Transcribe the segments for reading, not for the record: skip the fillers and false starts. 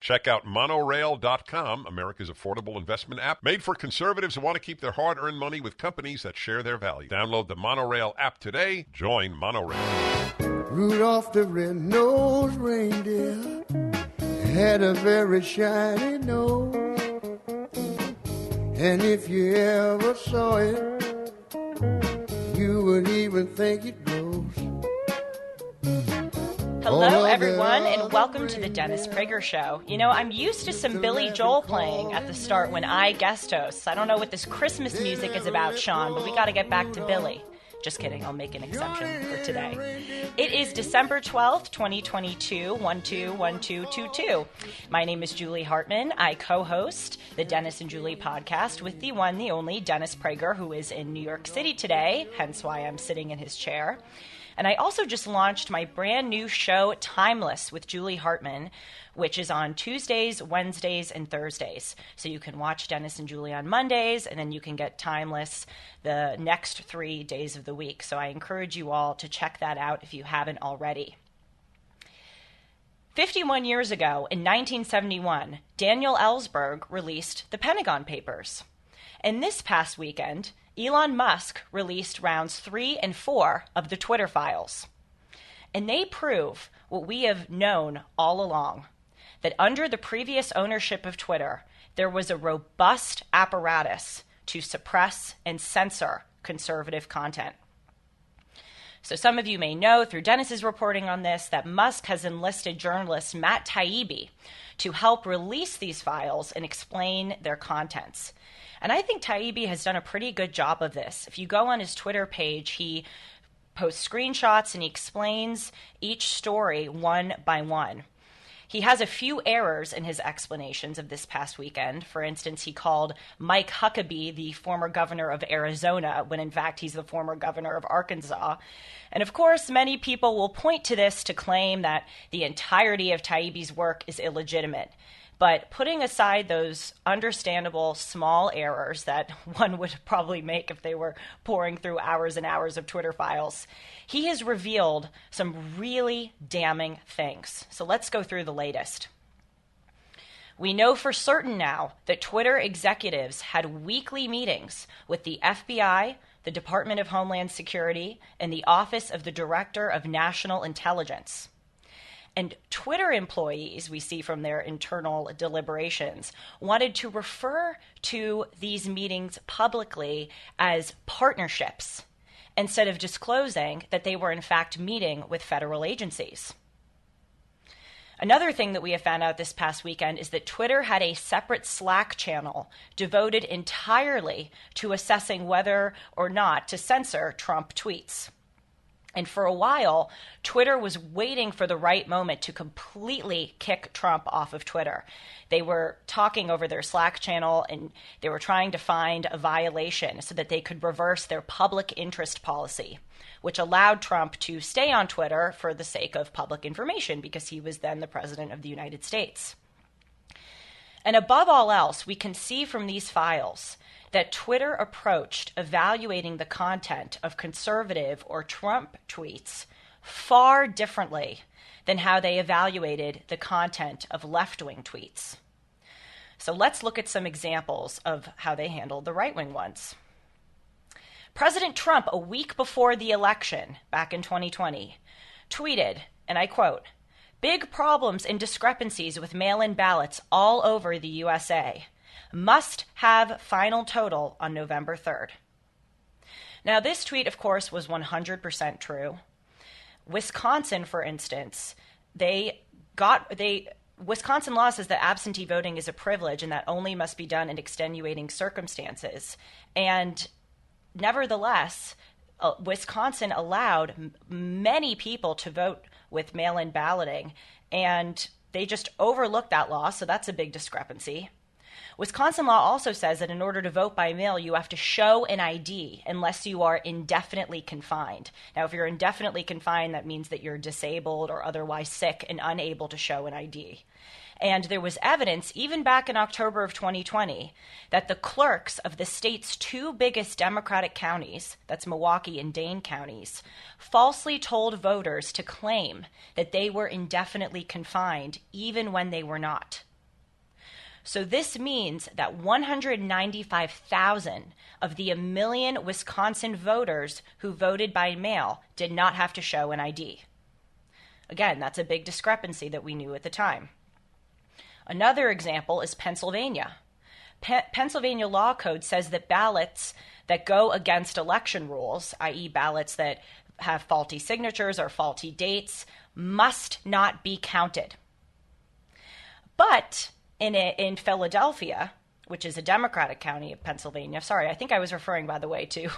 Check out Monorail.com, America's affordable investment app, made for conservatives who want to keep their hard-earned money with companies that share their values. Download the Monorail app today. Join Monorail. Rudolph the red-nosed reindeer had a very shiny nose. And if you ever saw it, you would even think it glows. Hello, everyone, and welcome to the Dennis Prager Show. You know, I'm used to some Billy Joel playing at the start when I guest host. I don't know what this Christmas music is about, Sean, but we got to get back to Billy. Just kidding, I'll make an exception for today. It is December 12th, 2022, 121222. My name is Julie Hartman. I co-host the Dennis and Julie podcast with the one, the only Dennis Prager, who is in New York City today, hence why I'm sitting in his chair. And I also just launched my brand new show, Timeless, with Julie Hartman, which is on Tuesdays, Wednesdays, and Thursdays. So you can watch Dennis and Julie on Mondays, and then you can get Timeless the next 3 days of the week. So I encourage you all to check that out if you haven't already. 51 years ago, in 1971, Daniel Ellsberg released the Pentagon Papers. And this past weekend, Elon Musk released rounds 3 and 4 of the Twitter files. And they prove what we have known all along, that under the previous ownership of Twitter, there was a robust apparatus to suppress and censor conservative content. So some of you may know through Dennis's reporting on this that Musk has enlisted journalist Matt Taibbi to help release these files and explain their contents. And I think Taibbi has done a pretty good job of this. If you go on his Twitter page, he posts screenshots and he explains each story one by one. He has a few errors in his explanations of this past weekend. For instance, he called Mike Huckabee the former governor of Arizona, when in fact he's the former governor of Arkansas. And of course, many people will point to this to claim that the entirety of Taibbi's work is illegitimate. But putting aside those understandable small errors that one would probably make if they were pouring through hours and hours of Twitter files, he has revealed some really damning things. So let's go through the latest. We know for certain now that Twitter executives had weekly meetings with the FBI, the Department of Homeland Security, and the Office of the Director of National Intelligence. And Twitter employees, we see from their internal deliberations, wanted to refer to these meetings publicly as partnerships instead of disclosing that they were in fact meeting with federal agencies. Another thing that we have found out this past weekend is that Twitter had a separate Slack channel devoted entirely to assessing whether or not to censor Trump tweets. And for a while, Twitter was waiting for the right moment to completely kick Trump off of Twitter. They were talking over their Slack channel and they were trying to find a violation so that they could reverse their public interest policy, which allowed Trump to stay on Twitter for the sake of public information because he was then the president of the United States. And above all else, we can see from these files that Twitter approached evaluating the content of conservative or Trump tweets far differently than how they evaluated the content of left-wing tweets. So let's look at some examples of how they handled the right-wing ones. President Trump, a week before the election, back in 2020, tweeted, and I quote, "Big problems and discrepancies with mail-in ballots all over the USA. Must have final total on November 3rd. Now, this tweet, of course, was 100% true. Wisconsin, for instance, Wisconsin law says that absentee voting is a privilege and that only must be done in extenuating circumstances. And nevertheless, Wisconsin allowed many people to vote with mail-in balloting, and they just overlooked that law, so that's a big discrepancy. Wisconsin law also says that in order to vote by mail, you have to show an ID unless you are indefinitely confined. Now, if you're indefinitely confined, that means that you're disabled or otherwise sick and unable to show an ID. And there was evidence, even back in October of 2020, that the clerks of the state's two biggest Democratic counties, that's Milwaukee and Dane counties, falsely told voters to claim that they were indefinitely confined even when they were not. So this means that 195,000 of the 1 million Wisconsin voters who voted by mail did not have to show an ID. Again, that's a big discrepancy that we knew at the time. Another example is Pennsylvania. Pennsylvania law code says that ballots that go against election rules, i.e. ballots that have faulty signatures or faulty dates, must not be counted. But in Philadelphia, which is a Democratic county of Pennsylvania, sorry, I think I was referring, by the way, to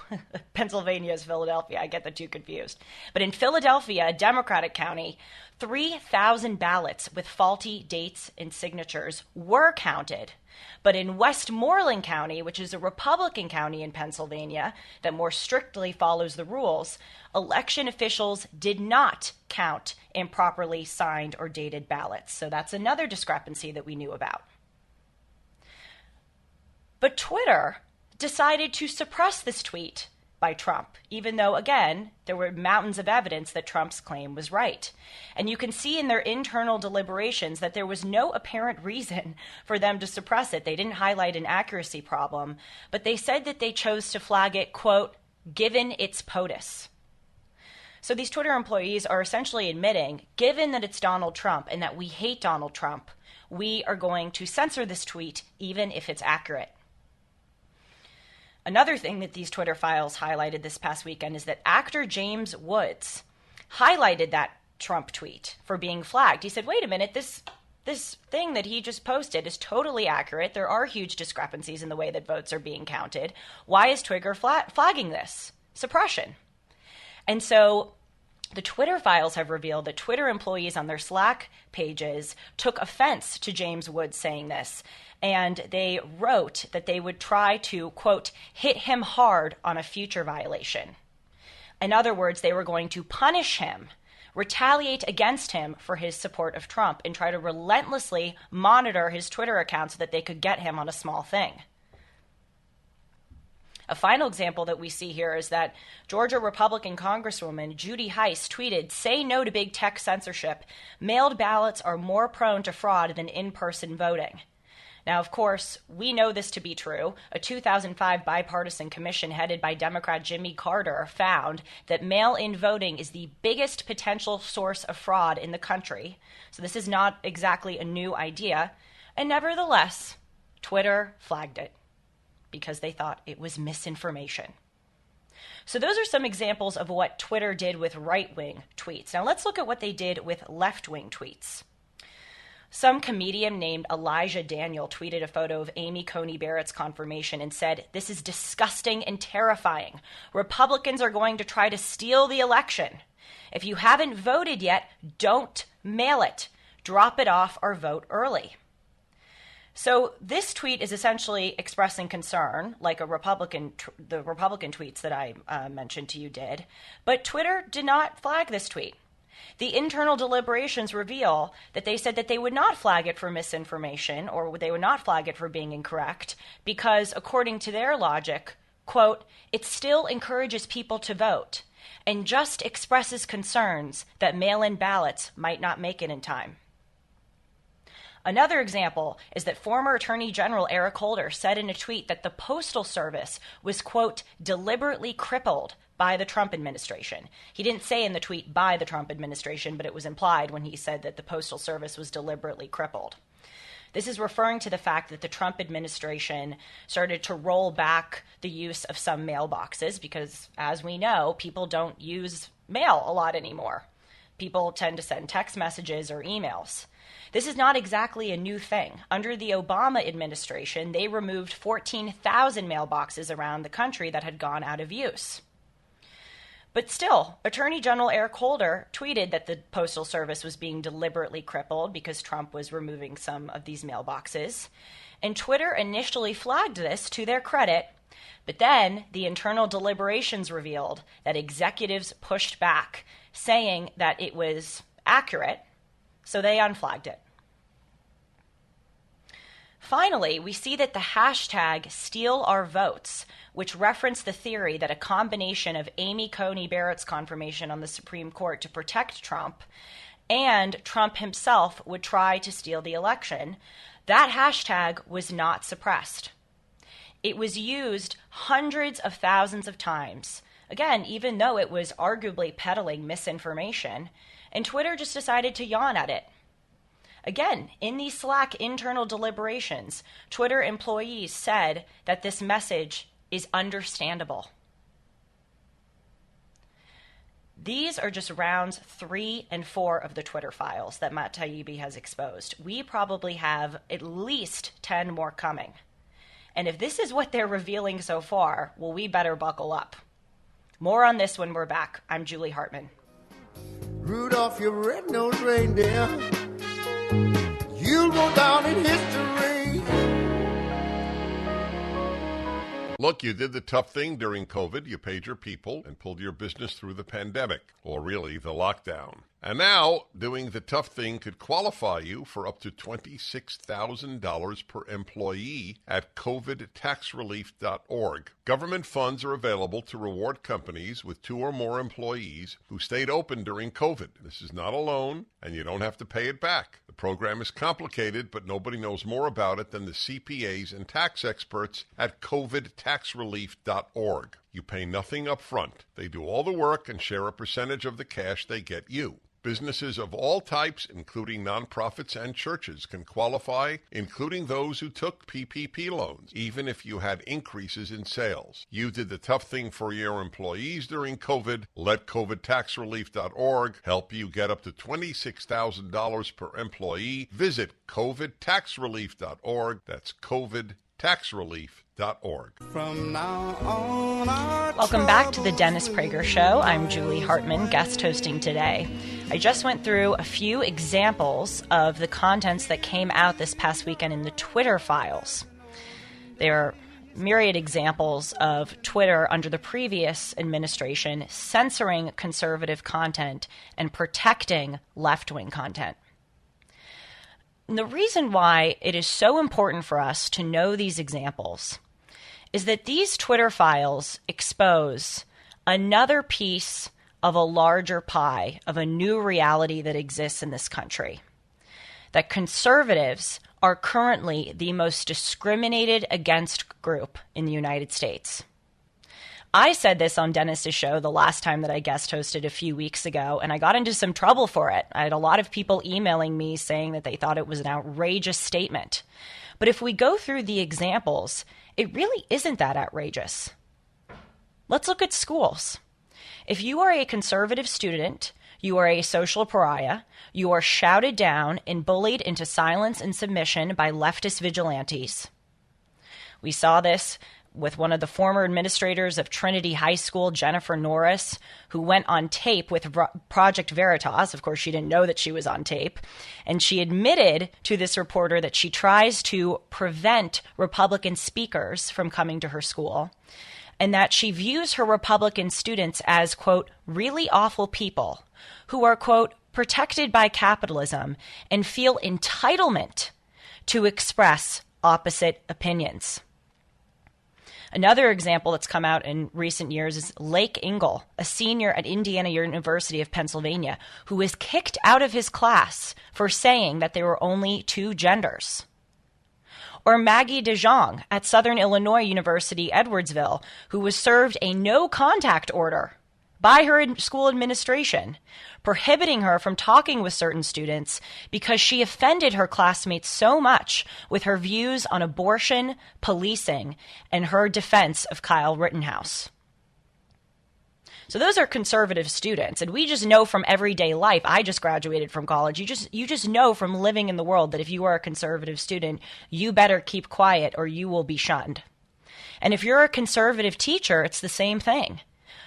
Pennsylvania as Philadelphia. I get the two confused. But in Philadelphia, a Democratic county, 3,000 ballots with faulty dates and signatures were counted. But in Westmoreland County, which is a Republican county in Pennsylvania that more strictly follows the rules, election officials did not count improperly signed or dated ballots. So that's another discrepancy that we knew about. But Twitter decided to suppress this tweet by Trump, even though, again, there were mountains of evidence that Trump's claim was right. And you can see in their internal deliberations that there was no apparent reason for them to suppress it. They didn't highlight an accuracy problem, but they said that they chose to flag it, quote, given its POTUS. So these Twitter employees are essentially admitting, given that it's Donald Trump and that we hate Donald Trump, we are going to censor this tweet even if it's accurate. Another thing that these Twitter files highlighted this past weekend is that actor James Woods highlighted that Trump tweet for being flagged. He said, wait a minute, this thing that he just posted is totally accurate. There are huge discrepancies in the way that votes are being counted. Why is Twitter flagging this? Suppression. And so the Twitter files have revealed that Twitter employees on their Slack pages took offense to James Woods saying this, and they wrote that they would try to, quote, hit him hard on a future violation. In other words, they were going to punish him, retaliate against him for his support of Trump, and try to relentlessly monitor his Twitter account so that they could get him on a small thing. A final example that we see here is that Georgia Republican Congresswoman Judy Heiss tweeted, "Say no to big tech censorship. Mailed ballots are more prone to fraud than in-person voting." Now, of course, we know this to be true. A 2005 bipartisan commission headed by Democrat Jimmy Carter found that mail-in voting is the biggest potential source of fraud in the country. So this is not exactly a new idea. And nevertheless, Twitter flagged it because they thought it was misinformation. So those are some examples of what Twitter did with right-wing tweets. Now let's look at what they did with left-wing tweets. Some comedian named Elijah Daniel tweeted a photo of Amy Coney Barrett's confirmation and said, "This is disgusting and terrifying. Republicans are going to try to steal the election. If you haven't voted yet, don't mail it. Drop it off or vote early." So this tweet is essentially expressing concern, like the Republican tweets that I mentioned to you did, but Twitter did not flag this tweet. The internal deliberations reveal that they said that they would not flag it for misinformation or they would not flag it for being incorrect because, according to their logic, quote, it still encourages people to vote and just expresses concerns that mail-in ballots might not make it in time. Another example is that former Attorney General Eric Holder said in a tweet that the Postal Service was, quote, deliberately crippled by the Trump administration. He didn't say in the tweet by the Trump administration, but it was implied when he said that the Postal Service was deliberately crippled. This is referring to the fact that the Trump administration started to roll back the use of some mailboxes because, as we know, people don't use mail a lot anymore. People tend to send text messages or emails. This is not exactly a new thing. Under the Obama administration, they removed 14,000 mailboxes around the country that had gone out of use. But still, Attorney General Eric Holder tweeted that the Postal Service was being deliberately crippled because Trump was removing some of these mailboxes. And Twitter initially flagged this to their credit, but then the internal deliberations revealed that executives pushed back, saying that it was accurate, so they unflagged it. Finally, we see that the hashtag #StealOurVotes, which referenced the theory that a combination of Amy Coney Barrett's confirmation on the Supreme Court to protect Trump and Trump himself would try to steal the election, that hashtag was not suppressed. It was used hundreds of thousands of times, again, even though it was arguably peddling misinformation, and Twitter just decided to yawn at it. Again, in these Slack internal deliberations, Twitter employees said that this message is understandable. These are just rounds 3 and 4 of the Twitter files that Matt Taibbi has exposed. We probably have at least 10 more coming. And if this is what they're revealing so far, well, we better buckle up. More on this when we're back. I'm Julie Hartman. Rudolph, your red-nosed reindeer, you'll go down in history. Look, you did the tough thing during COVID. You paid your people and pulled your business through the pandemic, or really the lockdown. And now, doing the tough thing could qualify you for up to $26,000 per employee at covidtaxrelief.org. Government funds are available to reward companies with 2 or more employees who stayed open during COVID. This is not a loan, and you don't have to pay it back. The program is complicated, but nobody knows more about it than the CPAs and tax experts at covidtaxrelief.org. You pay nothing up front. They do all the work and share a percentage of the cash they get you. Businesses of all types, including nonprofits and churches, can qualify, including those who took PPP loans, even if you had increases in sales. You did the tough thing for your employees during COVID. Let covidtaxrelief.org help you get up to $26,000 per employee. Visit covidtaxrelief.org. That's covidtaxrelief.org. From now on, Welcome back to the Dennis Prager Show. I'm Julie Hartman, guest hosting today. I just went through a few examples of the contents that came out this past weekend in the Twitter files. There are myriad examples of Twitter under the previous administration censoring conservative content and protecting left-wing content. And the reason why it is so important for us to know these examples is that these Twitter files expose another piece of a larger pie, of a new reality that exists in this country. That conservatives are currently the most discriminated against group in the United States. I said this on Dennis's show the last time that I guest hosted a few weeks ago, and I got into some trouble for it. I had a lot of people emailing me saying that they thought it was an outrageous statement. But if we go through the examples, it really isn't that outrageous. Let's look at schools. If you are a conservative student, you are a social pariah, you are shouted down and bullied into silence and submission by leftist vigilantes. We saw this with one of the former administrators of Trinity High School, Jennifer Norris, who went on tape with Project Veritas. Of course, she didn't know that she was on tape. And she admitted to this reporter that she tries to prevent Republican speakers from coming to her school, and that she views her Republican students as, quote, really awful people who are, quote, protected by capitalism and feel entitlement to express opposite opinions. Another example that's come out in recent years is Lake Ingle, a senior at Indiana University of Pennsylvania, who was kicked out of his class for saying that there were only 2 genders. Or Maggie DeJong at Southern Illinois University, Edwardsville, who was served a no-contact order by her school administration, prohibiting her from talking with certain students because she offended her classmates so much with her views on abortion, policing, and her defense of Kyle Rittenhouse. So those are conservative students, and we just know from everyday life. I just graduated from college. You just know from living in the world that if you are a conservative student, you better keep quiet or you will be shunned. And if you're a conservative teacher, it's the same thing.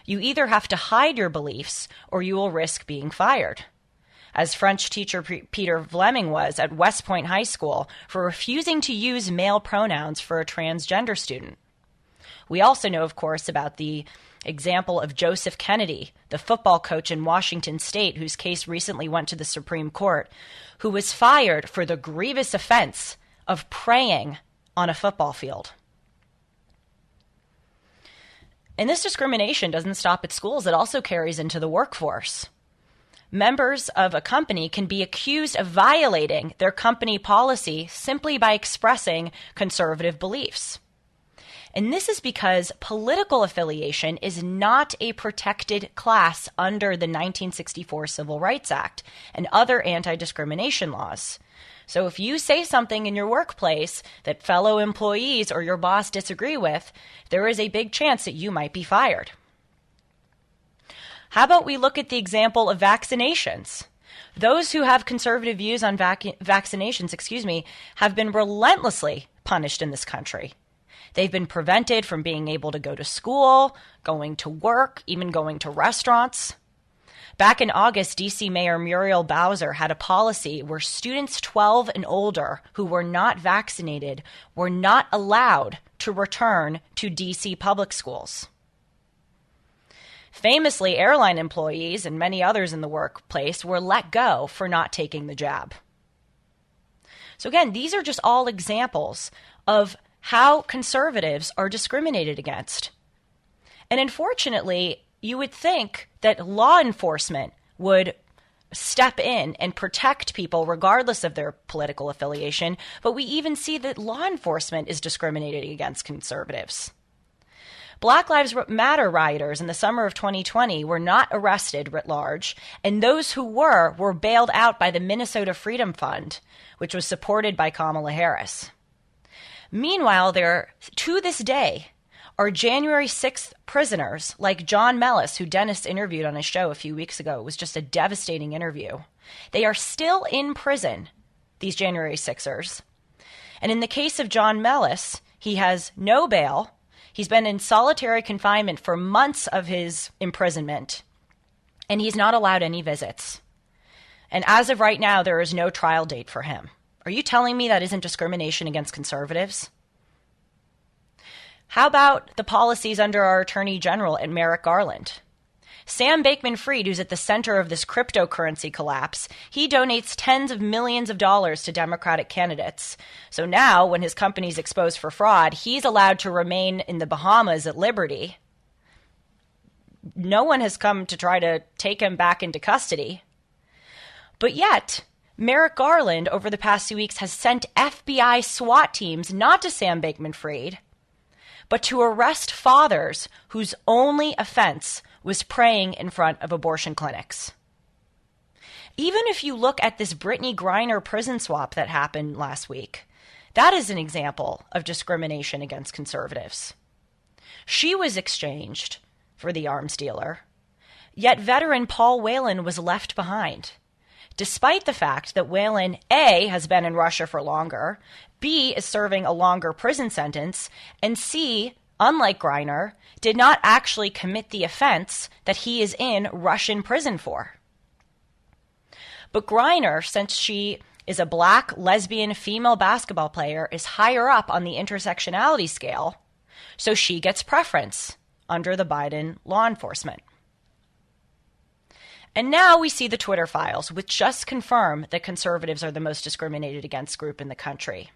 You either have to hide your beliefs or you will risk being fired, as French teacher Peter Fleming was at West Point High School for refusing to use male pronouns for a transgender student. We also know, of course, about the example of Joseph Kennedy, the football coach in Washington State, whose case recently went to the Supreme Court, who was fired for the grievous offense of praying on a football field. And this discrimination doesn't stop at schools. It also carries into the workforce. members of a company can be accused of violating their company policy simply by expressing conservative beliefs. And this is because political affiliation is not a protected class under the 1964 Civil Rights Act and other anti-discrimination laws. So if you say something in your workplace that fellow employees or your boss disagree with, there is a big chance that you might be fired. How about we look at the example of vaccinations? Those who have conservative views on vaccinations, have been relentlessly punished in this country. They've been prevented from being able to go to school, going to work, even going to restaurants. Back in August, D.C. Mayor Muriel Bowser had a policy where students 12 and older who were not vaccinated were not allowed to return to D.C. public schools. Famously, airline employees and many others in the workplace were let go for not taking the jab. So again, these are just all examples of how conservatives are discriminated against. And unfortunately, you would think that law enforcement would step in and protect people regardless of their political affiliation, but we even see that law enforcement is discriminating against conservatives. Black Lives Matter rioters in the summer of 2020 were not arrested writ large, and those who were bailed out by the Minnesota Freedom Fund, which was supported by Kamala Harris. Meanwhile, there, to this day, are January 6th prisoners like John Mellis, who Dennis interviewed on his show a few weeks ago. It was just a devastating interview. They are still in prison, these January 6ers. And in the case of John Mellis, he has no bail. He's been in solitary confinement for months of his imprisonment, and he's not allowed any visits. And as of right now, there is no trial date for him. Are you telling me that isn't discrimination against conservatives? How about the policies under our Attorney General at Merrick Garland? Sam Bankman-Fried, who's at the center of this cryptocurrency collapse, he donates tens of millions of dollars to Democratic candidates. So now, when his company's exposed for fraud, he's allowed to remain in the Bahamas at liberty. No one has come to try to take him back into custody. But yet, Merrick Garland, over the past 2 weeks, has sent FBI SWAT teams not to Sam Bankman-Fried, but to arrest fathers whose only offense was praying in front of abortion clinics. Even if you look at this Brittany Griner prison swap that happened last week, that is an example of discrimination against conservatives. She was exchanged for the arms dealer, yet veteran Paul Whelan was left behind, despite the fact that Whelan, A, has been in Russia for longer, B, is serving a longer prison sentence, and C, unlike Griner, did not actually commit the offense that he is in Russian prison for. But Griner, since she is a black, lesbian, female basketball player, is higher up on the intersectionality scale, so she gets preference under the Biden law enforcement. And now we see the Twitter files, which just confirm that conservatives are the most discriminated against group in the country.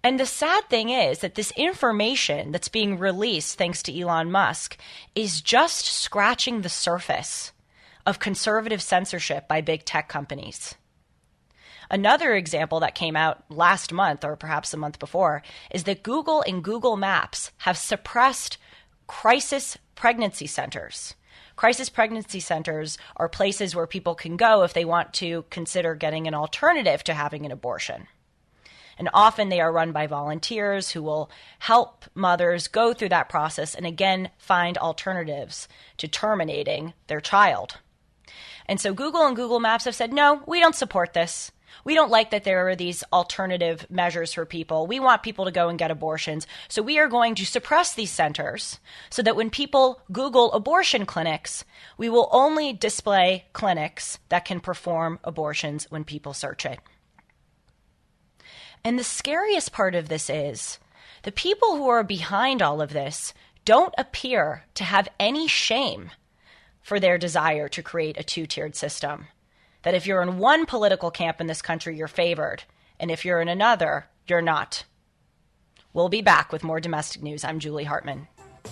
And the sad thing is that this information that's being released thanks to Elon Musk is just scratching the surface of conservative censorship by big tech companies. Another example that came out last month, or perhaps a month before, is that Google and Google Maps have suppressed crisis pregnancy centers. Crisis pregnancy centers are places where people can go if they want to consider getting an alternative to having an abortion. And often they are run by volunteers who will help mothers go through that process and again find alternatives to terminating their child. And so Google and Google Maps have said, no, we don't support this. We don't like that there are these alternative measures for people. We want people to go and get abortions. So we are going to suppress these centers so that when people Google abortion clinics, we will only display clinics that can perform abortions when people search it. And the scariest part of this is the people who are behind all of this don't appear to have any shame for their desire to create a two-tiered system. That if you're in one political camp in this country, you're favored, and if you're in another, you're not. We'll be back with more domestic news. I'm Julie Hartman.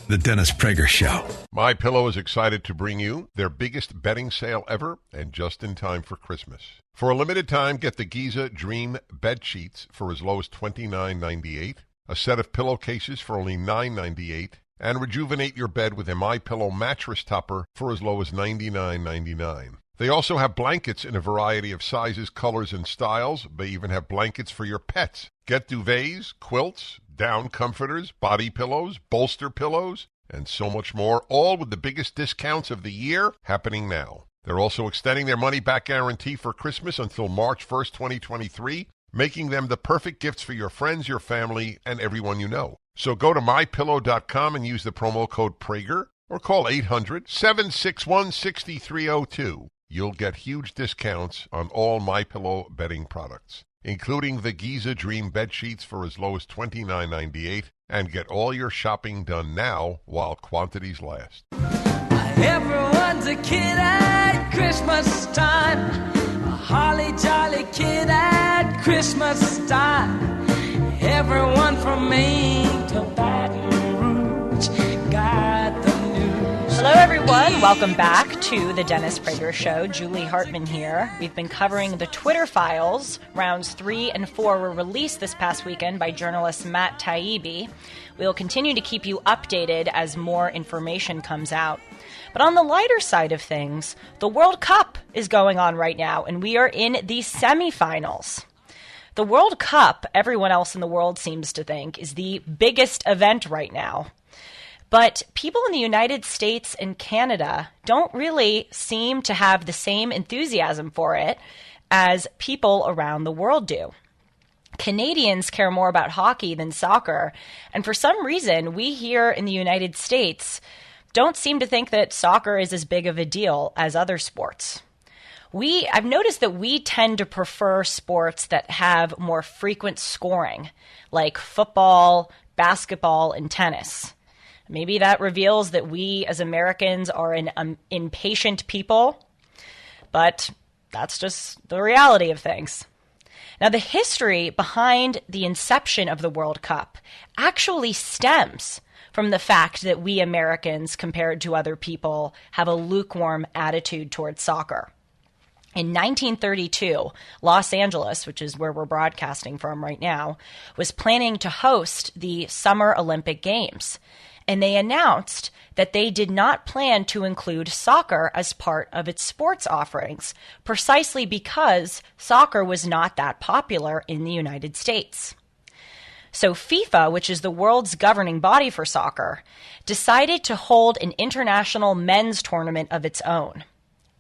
The Dennis Prager Show. My Pillow is excited to bring you their biggest bedding sale ever, and just in time for Christmas. For a limited time, get the Giza Dream bed sheets for as low as $29.98, a set of pillowcases for only $9.98, and rejuvenate your bed with a My Pillow mattress topper for as low as $99.99. They also have blankets in a variety of sizes, colors, and styles. They even have blankets for your pets. Get duvets, quilts, down comforters, body pillows, bolster pillows, and so much more, all with the biggest discounts of the year happening now. They're also extending their money-back guarantee for Christmas until March 1st, 2023, making them the perfect gifts for your friends, your family, and everyone you know. So go to MyPillow.com and use the promo code Prager, or call 800-761-6302. You'll get huge discounts on all MyPillow bedding products, including the Giza Dream bed sheets for as low as $29.98, and get all your shopping done now while quantities last. Everyone's a kid at Christmas time, a holly jolly kid at Christmas time. Everyone from Maine to Baton Rouge got the news. Hello, everyone. Welcome back to the Dennis Prager Show. Julie Hartman here. We've been covering the Twitter files. Rounds 3 and 4 were released this past weekend by journalist Matt Taibbi. We will continue to keep you updated as more information comes out. But on the lighter side of things, the World Cup is going on right now, and we are in the semifinals. The World Cup, everyone else in the world seems to think, is the biggest event right now. But people in the United States and Canada don't really seem to have the same enthusiasm for it as people around the world do. Canadians care more about hockey than soccer, and for some reason, we here in the United States don't seem to think that soccer is as big of a deal as other sports. I've noticed that we tend to prefer sports that have more frequent scoring, like football, basketball, and tennis. Maybe that reveals that we as Americans are an impatient people, but that's just the reality of things. Now, the history behind the inception of the World Cup actually stems from the fact that we Americans, compared to other people, have a lukewarm attitude towards soccer. In 1932, Los Angeles, which is where we're broadcasting from right now, was planning to host the Summer Olympic Games. And they announced that they did not plan to include soccer as part of its sports offerings, precisely because soccer was not that popular in the United States. So FIFA, which is the world's governing body for soccer, decided to hold an international men's tournament of its own.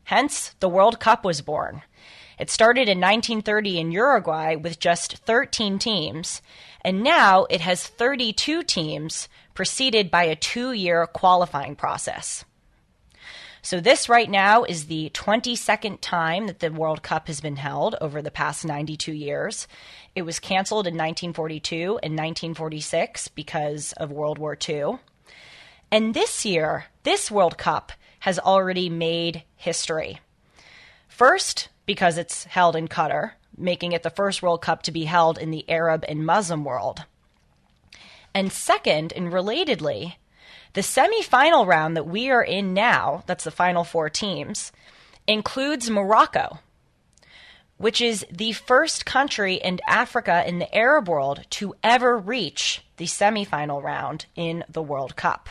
Hence, the World Cup was born. It started in 1930 in Uruguay with just 13 teams, and now it has 32 teams, preceded by a 2-year qualifying process. So this right now is the 22nd time that the World Cup has been held over the past 92 years. It was canceled in 1942 and 1946 because of World War II. And this year, this World Cup has already made history. First, because it's held in Qatar, making it the first World Cup to be held in the Arab and Muslim world. And second, and relatedly, the semifinal round that we are in now, that's the final 4 teams, includes Morocco, which is the first country in Africa in the Arab world to ever reach the semifinal round in the World Cup.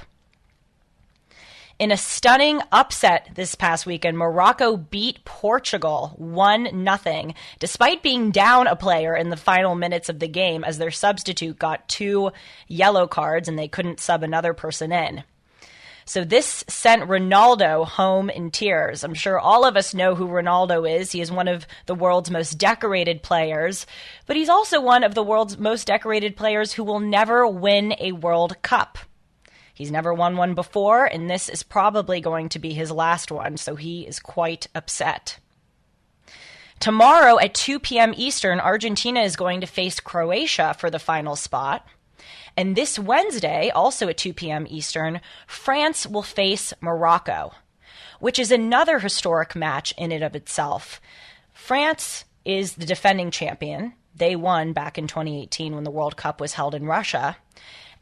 In a stunning upset this past weekend, Morocco beat Portugal 1-0, despite being down a player in the final minutes of the game as their substitute got 2 yellow cards and they couldn't sub another person in. So this sent Ronaldo home in tears. I'm sure all of us know who Ronaldo is. He is one of the world's most decorated players, but he's also one of the world's most decorated players who will never win a World Cup. He's never won one before, and this is probably going to be his last one, so he is quite upset. Tomorrow at 2 p.m. Eastern, Argentina is going to face Croatia for the final spot. And this Wednesday, also at 2 p.m. Eastern, France will face Morocco, which is another historic match in and of itself. France is the defending champion. They won back in 2018 when the World Cup was held in Russia.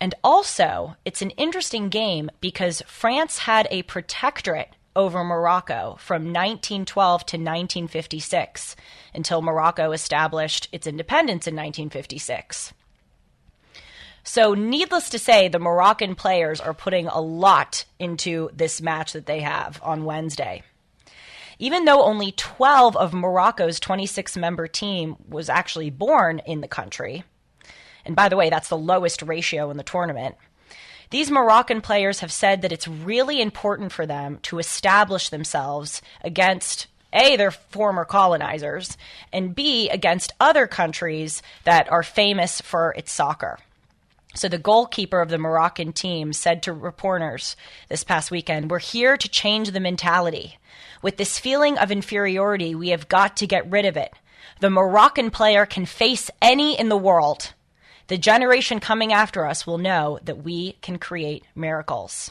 And also, it's an interesting game because France had a protectorate over Morocco from 1912 to 1956 until Morocco established its independence in 1956. So needless to say, the Moroccan players are putting a lot into this match that they have on Wednesday. Even though only 12 of Morocco's 26-member team was actually born in the country, and by the way, that's the lowest ratio in the tournament, these Moroccan players have said that it's really important for them to establish themselves against A, their former colonizers, and B, against other countries that are famous for its soccer. So the goalkeeper of the Moroccan team said to reporters this past weekend, "We're here to change the mentality. With this feeling of inferiority, we have got to get rid of it. The Moroccan player can face any in the world. The generation coming after us will know that we can create miracles."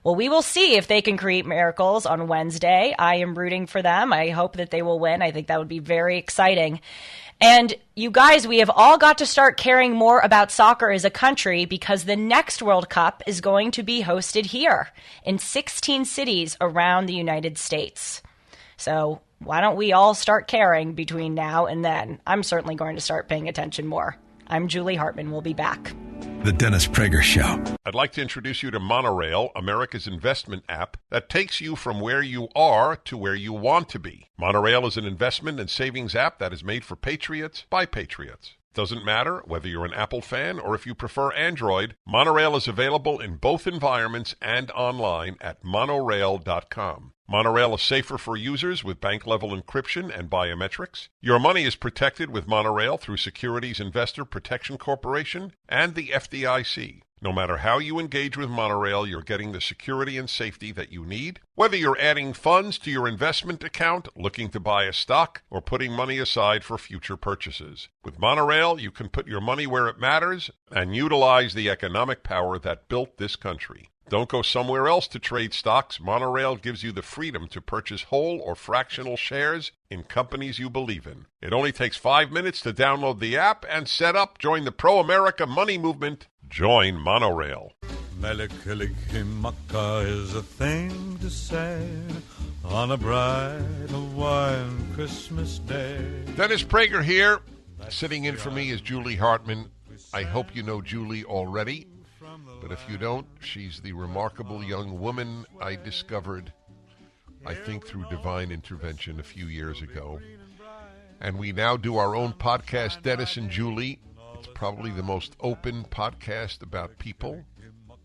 Well, we will see if they can create miracles on Wednesday. I am rooting for them. I hope that they will win. I think that would be very exciting. And you guys, we have all got to start caring more about soccer as a country because the next World Cup is going to be hosted here in 16 cities around the United States. So why don't we all start caring between now and then? I'm certainly going to start paying attention more. I'm Julie Hartman. We'll be back. The Dennis Prager Show. I'd like to introduce you to Monorail, America's investment app that takes you from where you are to where you want to be. Monorail is an investment and savings app that is made for patriots by patriots. Doesn't matter whether you're an Apple fan or if you prefer Android, Monorail is available in both environments and online at monorail.com. Monorail is safer for users with bank-level encryption and biometrics. Your money is protected with Monorail through Securities Investor Protection Corporation and the FDIC. No matter how you engage with Monorail, you're getting the security and safety that you need. Whether you're adding funds to your investment account, looking to buy a stock, or putting money aside for future purchases. With Monorail, you can put your money where it matters and utilize the economic power that built this country. Don't go somewhere else to trade stocks. Monorail gives you the freedom to purchase whole or fractional shares in companies you believe in. It only takes 5 minutes to download the app and set up. Join the pro-America money movement. Join Monorail. Melikilikimaka is a thing to say on a bright Hawaiian Christmas day. Dennis Prager here. Sitting in for me is Julie Hartman. I hope you know Julie already. But if you don't, she's the remarkable young woman I discovered, I think, through divine intervention a few years ago. And we now do our own podcast, Dennis and Julie. It's probably the most open podcast about people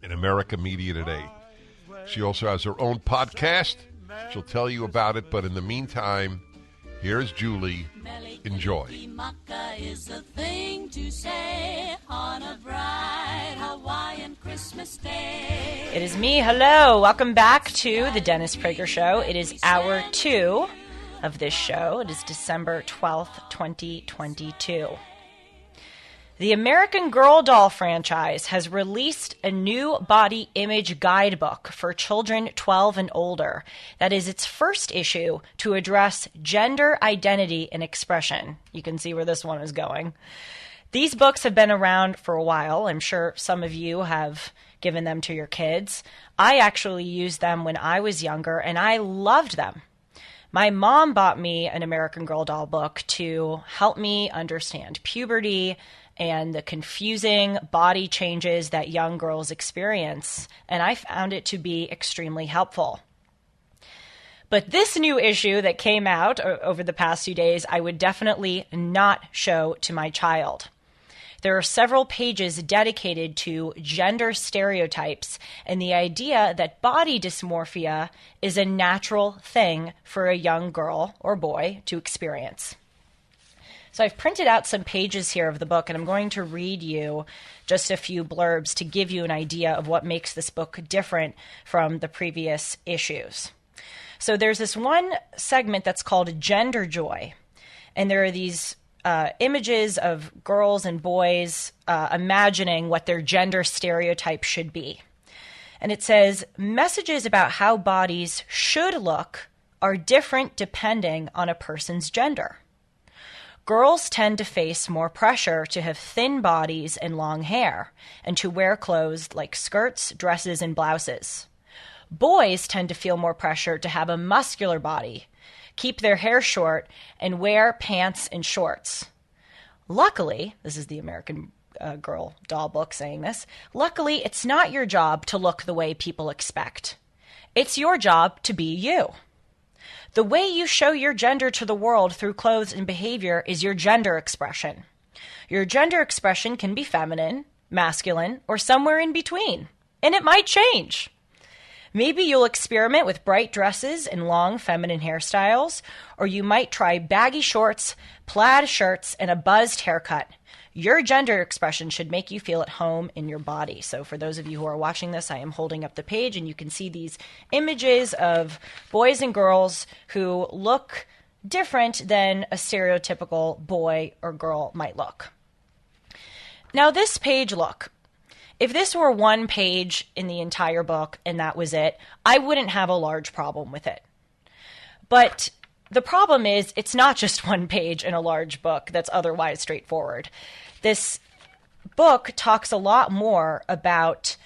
in America media today. She also has her own podcast. She'll tell you about it, but in the meantime, here's Julie. Enjoy. Is the thing to say on a bright Hawaiian Christmas day. It is me. Hello. Welcome back to the Dennis Prager Show. It is hour 2 of this show. It is December 12th, 2022. The American Girl doll franchise has released a new body image guidebook for children 12 and older. That is its first issue to address gender identity and expression. You can see where this one is going. These books have been around for a while. I'm sure some of you have given them to your kids. I actually used them when I was younger, and I loved them. My mom bought me an American Girl doll book to help me understand puberty and the confusing body changes that young girls experience, and I found it to be extremely helpful. But this new issue that came out over the past few days, I would definitely not show to my child. There are several pages dedicated to gender stereotypes and the idea that body dysmorphia is a natural thing for a young girl or boy to experience. So I've printed out some pages here of the book, and I'm going to read you just a few blurbs to give you an idea of what makes this book different from the previous issues. So there's this one segment that's called Gender Joy, and there are these images of girls and boys imagining what their gender stereotype should be. And it says, messages about how bodies should look are different depending on a person's gender. Girls tend to face more pressure to have thin bodies and long hair, and to wear clothes like skirts, dresses, and blouses. Boys tend to feel more pressure to have a muscular body, keep their hair short, and wear pants and shorts. Luckily, this is the American Girl doll book saying this, luckily it's not your job to look the way people expect. It's your job to be you. The way you show your gender to the world through clothes and behavior is your gender expression. Your gender expression can be feminine, masculine, or somewhere in between, and it might change. Maybe you'll experiment with bright dresses and long feminine hairstyles, or you might try baggy shorts, plaid shirts, and a buzzed haircut. Your gender expression should make you feel at home in your body. So for those of you who are watching this, I am holding up the page, and you can see these images of boys and girls who look different than a stereotypical boy or girl might look. Now this page, look, if this were one page in the entire book and that was it, I wouldn't have a large problem with it. But the problem is it's not just one page in a large book that's otherwise straightforward. This book talks a lot more about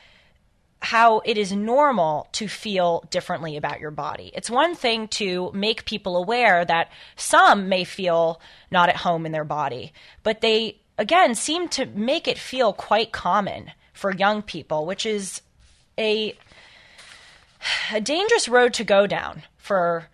how it is normal to feel differently about your body. It's one thing to make people aware that some may feel not at home in their body, but they, again, seem to make it feel quite common for young people, which is a dangerous road to go down for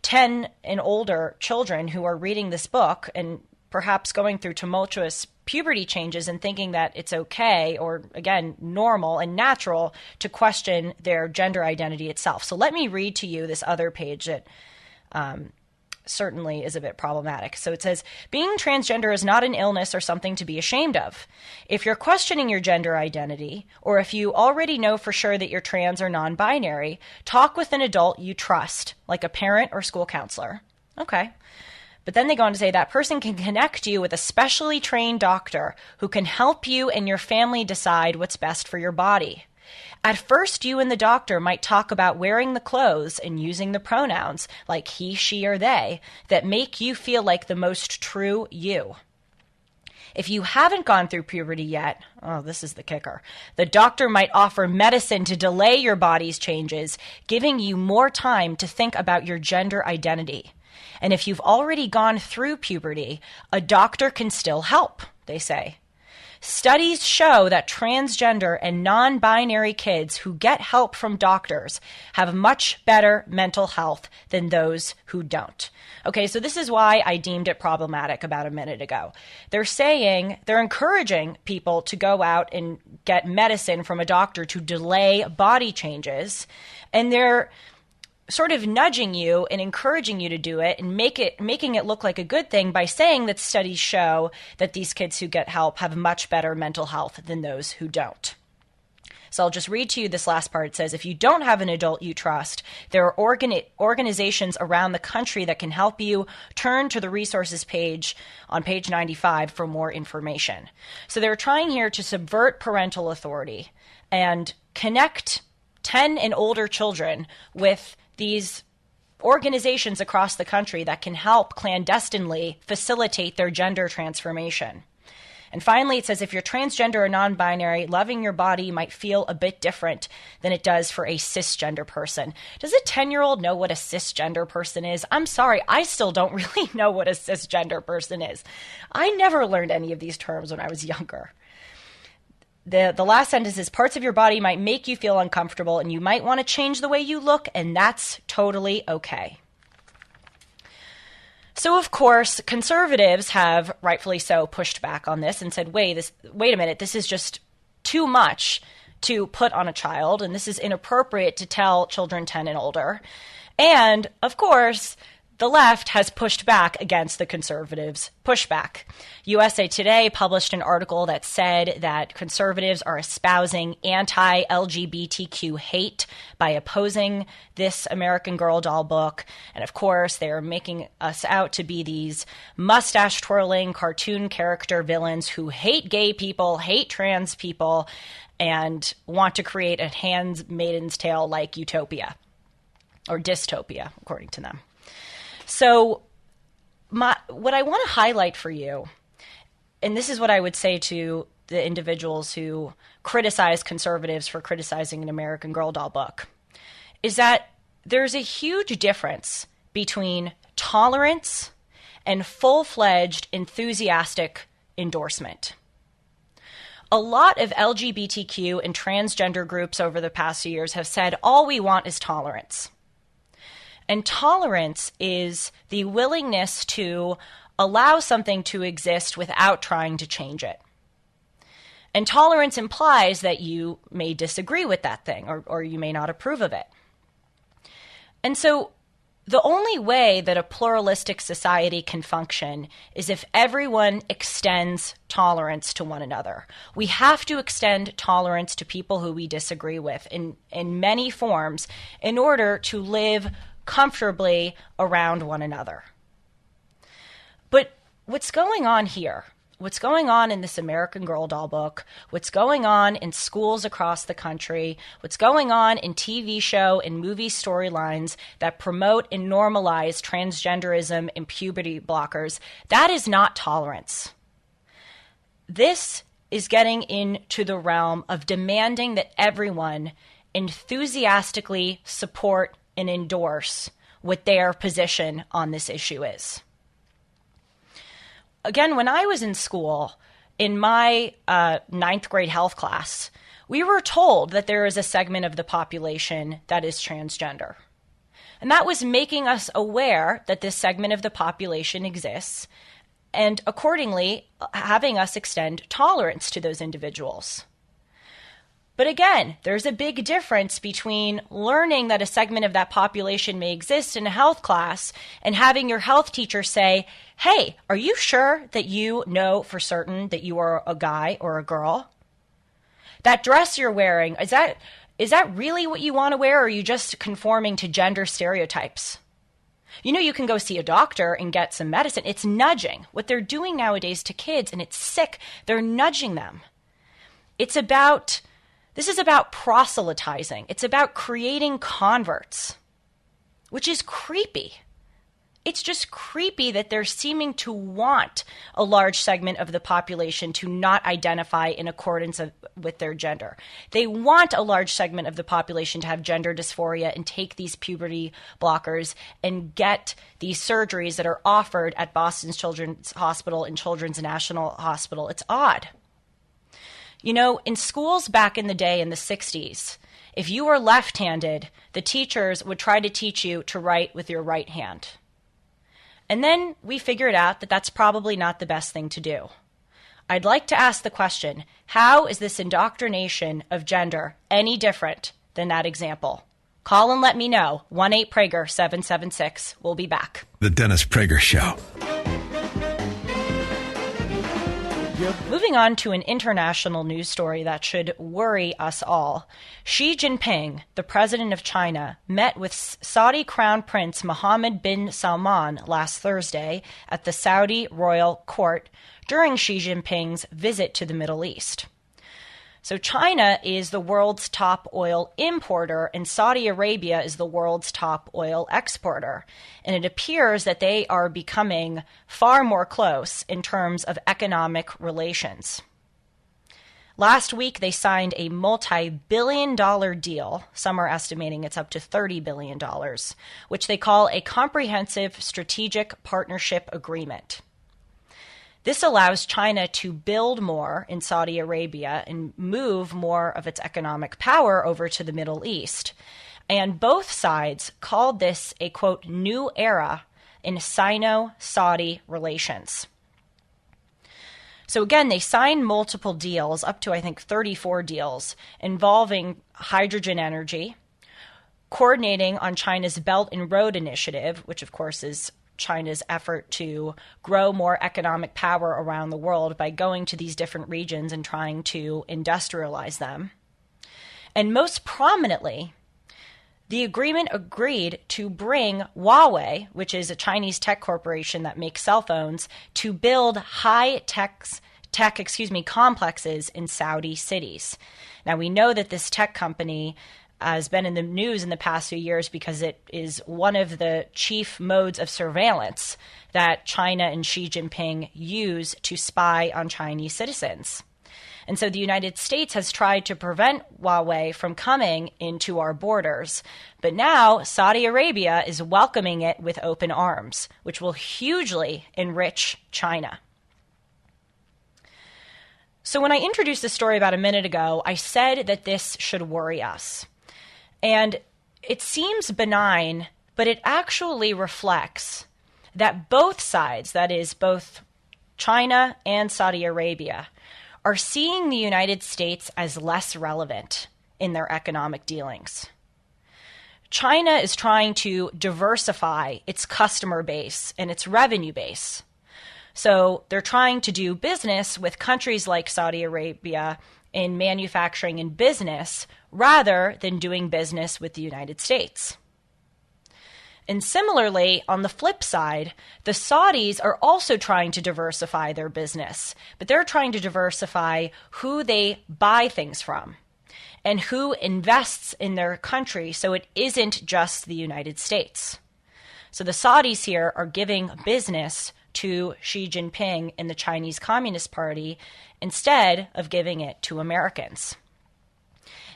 10 and older children who are reading this book and perhaps going through tumultuous puberty changes and thinking that it's okay or, again, normal and natural to question their gender identity itself. So let me read to you this other page that certainly is a bit problematic. So it says, being transgender is not an illness or something to be ashamed of. If you're questioning your gender identity, or if you already know for sure that you're trans or non-binary, talk with an adult you trust, like a parent or school counselor. Okay. But then they go on to say that person can connect you with a specially trained doctor who can help you and your family decide what's best for your body. At first, you and the doctor might talk about wearing the clothes and using the pronouns, like he, she, or they, that make you feel like the most true you. If you haven't gone through puberty yet, oh, this is the kicker, the doctor might offer medicine to delay your body's changes, giving you more time to think about your gender identity. And if you've already gone through puberty, a doctor can still help, they say. Studies show that transgender and non-binary kids who get help from doctors have much better mental health than those who don't. Okay, so this is why I deemed it problematic about a minute ago. They're encouraging people to go out and get medicine from a doctor to delay body changes, and they're sort of nudging you and encouraging you to do it and making it look like a good thing by saying that studies show that these kids who get help have much better mental health than those who don't. So I'll just read to you this last part. It says, if you don't have an adult you trust, there are organizations around the country that can help you. Turn to the resources page on page 95 for more information. So they're trying here to subvert parental authority and connect 10 and older children with these organizations across the country that can help clandestinely facilitate their gender transformation. And finally, it says, if you're transgender or non-binary, loving your body might feel a bit different than it does for a cisgender person. Does a 10-year-old know what a cisgender person is? I'm sorry, I still don't really know what a cisgender person is. I never learned any of these terms when I was younger. The last sentence is, parts of your body might make you feel uncomfortable and you might want to change the way you look, and that's totally okay. So, of course, conservatives have, rightfully so, pushed back on this and said, wait a minute, this is just too much to put on a child, and this is inappropriate to tell children 10 and older. And, of course, the left has pushed back against the conservatives' pushback. USA Today published an article that said that conservatives are espousing anti-LGBTQ hate by opposing this American Girl doll book. And of course, they're making us out to be these mustache-twirling cartoon character villains who hate gay people, hate trans people, and want to create a Handmaid's Tale-like utopia, or dystopia, according to them. So what I want to highlight for you, and this is what I would say to the individuals who criticize conservatives for criticizing an American Girl doll book, is that there's a huge difference between tolerance and full-fledged enthusiastic endorsement. A lot of LGBTQ and transgender groups over the past few years have said all we want is tolerance. And tolerance is the willingness to allow something to exist without trying to change it. And tolerance implies that you may disagree with that thing or you may not approve of it. And so the only way that a pluralistic society can function is if everyone extends tolerance to one another. We have to extend tolerance to people who we disagree with in many forms in order to live comfortably around one another. But what's going on here, what's going on in this American Girl doll book, what's going on in schools across the country, what's going on in TV show and movie storylines that promote and normalize transgenderism and puberty blockers, that is not tolerance. This is getting into the realm of demanding that everyone enthusiastically support and endorse what their position on this issue is. Again, when I was in school, in my ninth grade health class, we were told that there is a segment of the population that is transgender. And that was making us aware that this segment of the population exists, and accordingly, having us extend tolerance to those individuals. But again, there's a big difference between learning that a segment of that population may exist in a health class and having your health teacher say, hey, are you sure that you know for certain that you are a guy or a girl? That dress you're wearing, is that really what you want to wear, or are you just conforming to gender stereotypes? You know, you can go see a doctor and get some medicine. It's nudging. What they're doing nowadays to kids, and it's sick, they're nudging them. This is about proselytizing. It's about creating converts, which is creepy. It's just creepy that they're seeming to want a large segment of the population to not identify in accordance with their gender. They want a large segment of the population to have gender dysphoria and take these puberty blockers and get these surgeries that are offered at Boston Children's Hospital and Children's National Hospital. It's odd. You know, in schools back in the day in the 60s, if you were left-handed, the teachers would try to teach you to write with your right hand. And then we figured out that that's probably not the best thing to do. I'd like to ask the question, how is this indoctrination of gender any different than that example? Call and let me know. 1-8-PRAGER-776. We'll be back. The Dennis Prager Show. Moving on to an international news story that should worry us all. Xi Jinping, the president of China, met with Saudi Crown Prince Mohammed bin Salman last Thursday at the Saudi royal court during Xi Jinping's visit to the Middle East. So China is the world's top oil importer, and Saudi Arabia is the world's top oil exporter. And it appears that they are becoming far more close in terms of economic relations. Last week, they signed a multi-billion-dollar deal. Some are estimating it's up to $30 billion, which they call a Comprehensive Strategic Partnership Agreement. This allows China to build more in Saudi Arabia and move more of its economic power over to the Middle East. And both sides called this a, quote, new era in Sino-Saudi relations. So again, they signed multiple deals, up to, I think, 34 deals, involving hydrogen energy, coordinating on China's Belt and Road Initiative, which, of course, is China's effort to grow more economic power around the world by going to these different regions and trying to industrialize them. And most prominently, the agreement agreed to bring Huawei, which is a Chinese tech corporation that makes cell phones, to build high-tech complexes in Saudi cities. Now, we know that this tech company has been in the news in the past few years because it is one of the chief modes of surveillance that China and Xi Jinping use to spy on Chinese citizens. And so the United States has tried to prevent Huawei from coming into our borders. But now Saudi Arabia is welcoming it with open arms, which will hugely enrich China. So when I introduced this story about a minute ago, I said that this should worry us. And it seems benign, but it actually reflects that both sides, that is, both China and Saudi Arabia, are seeing the United States as less relevant in their economic dealings. China is trying to diversify its customer base and its revenue base. So they're trying to do business with countries like Saudi Arabia in manufacturing and business rather than doing business with the United States. And similarly, on the flip side, the Saudis are also trying to diversify their business, but they're trying to diversify who they buy things from and who invests in their country so it isn't just the United States. So the Saudis here are giving business to Xi Jinping and the Chinese Communist Party instead of giving it to Americans.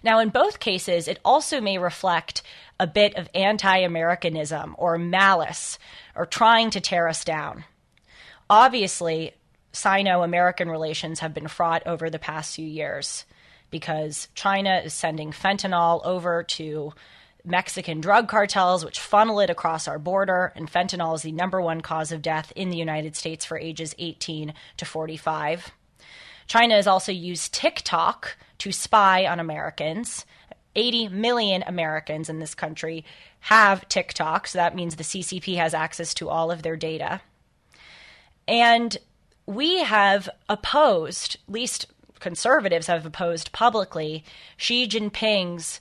Now, in both cases, it also may reflect a bit of anti-Americanism or malice or trying to tear us down. Obviously, Sino-American relations have been fraught over the past few years because China is sending fentanyl over to Mexican drug cartels, which funnel it across our border, and fentanyl is the number one cause of death in the United States for ages 18 to 45. China has also used TikTok to spy on Americans. 80 million Americans in this country have TikTok, so that means the CCP has access to all of their data. And we have opposed, at least conservatives have opposed publicly, Xi Jinping's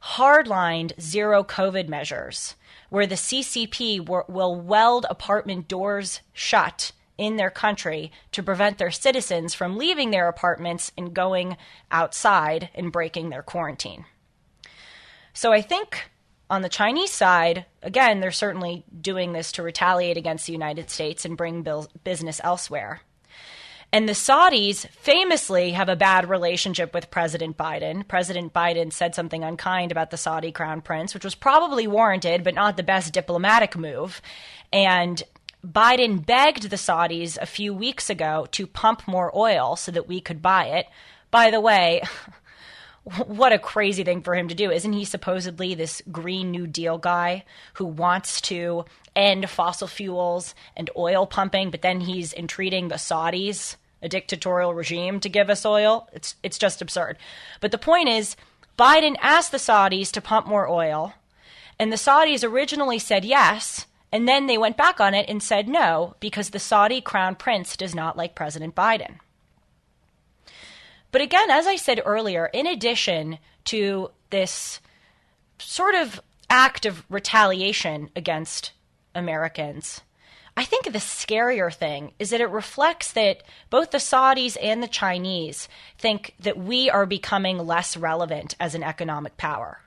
hardlined zero COVID measures, where the CCP will weld apartment doors shut in their country to prevent their citizens from leaving their apartments and going outside and breaking their quarantine. So I think on the Chinese side, again, they're certainly doing this to retaliate against the United States and bring business elsewhere. And the Saudis famously have a bad relationship with President Biden. President Biden said something unkind about the Saudi crown prince, which was probably warranted, but not the best diplomatic move. And Biden begged the Saudis a few weeks ago to pump more oil so that we could buy it. By the way, what a crazy thing for him to do. Isn't he supposedly this Green New Deal guy who wants to end fossil fuels and oil pumping, but then he's entreating the Saudis, a dictatorial regime, to give us oil? It's just absurd. But the point is, Biden asked the Saudis to pump more oil, and the Saudis originally said yes, and then they went back on it and said no, because the Saudi crown prince does not like President Biden. But again, as I said earlier, in addition to this sort of act of retaliation against Americans, I think the scarier thing is that it reflects that both the Saudis and the Chinese think that we are becoming less relevant as an economic power.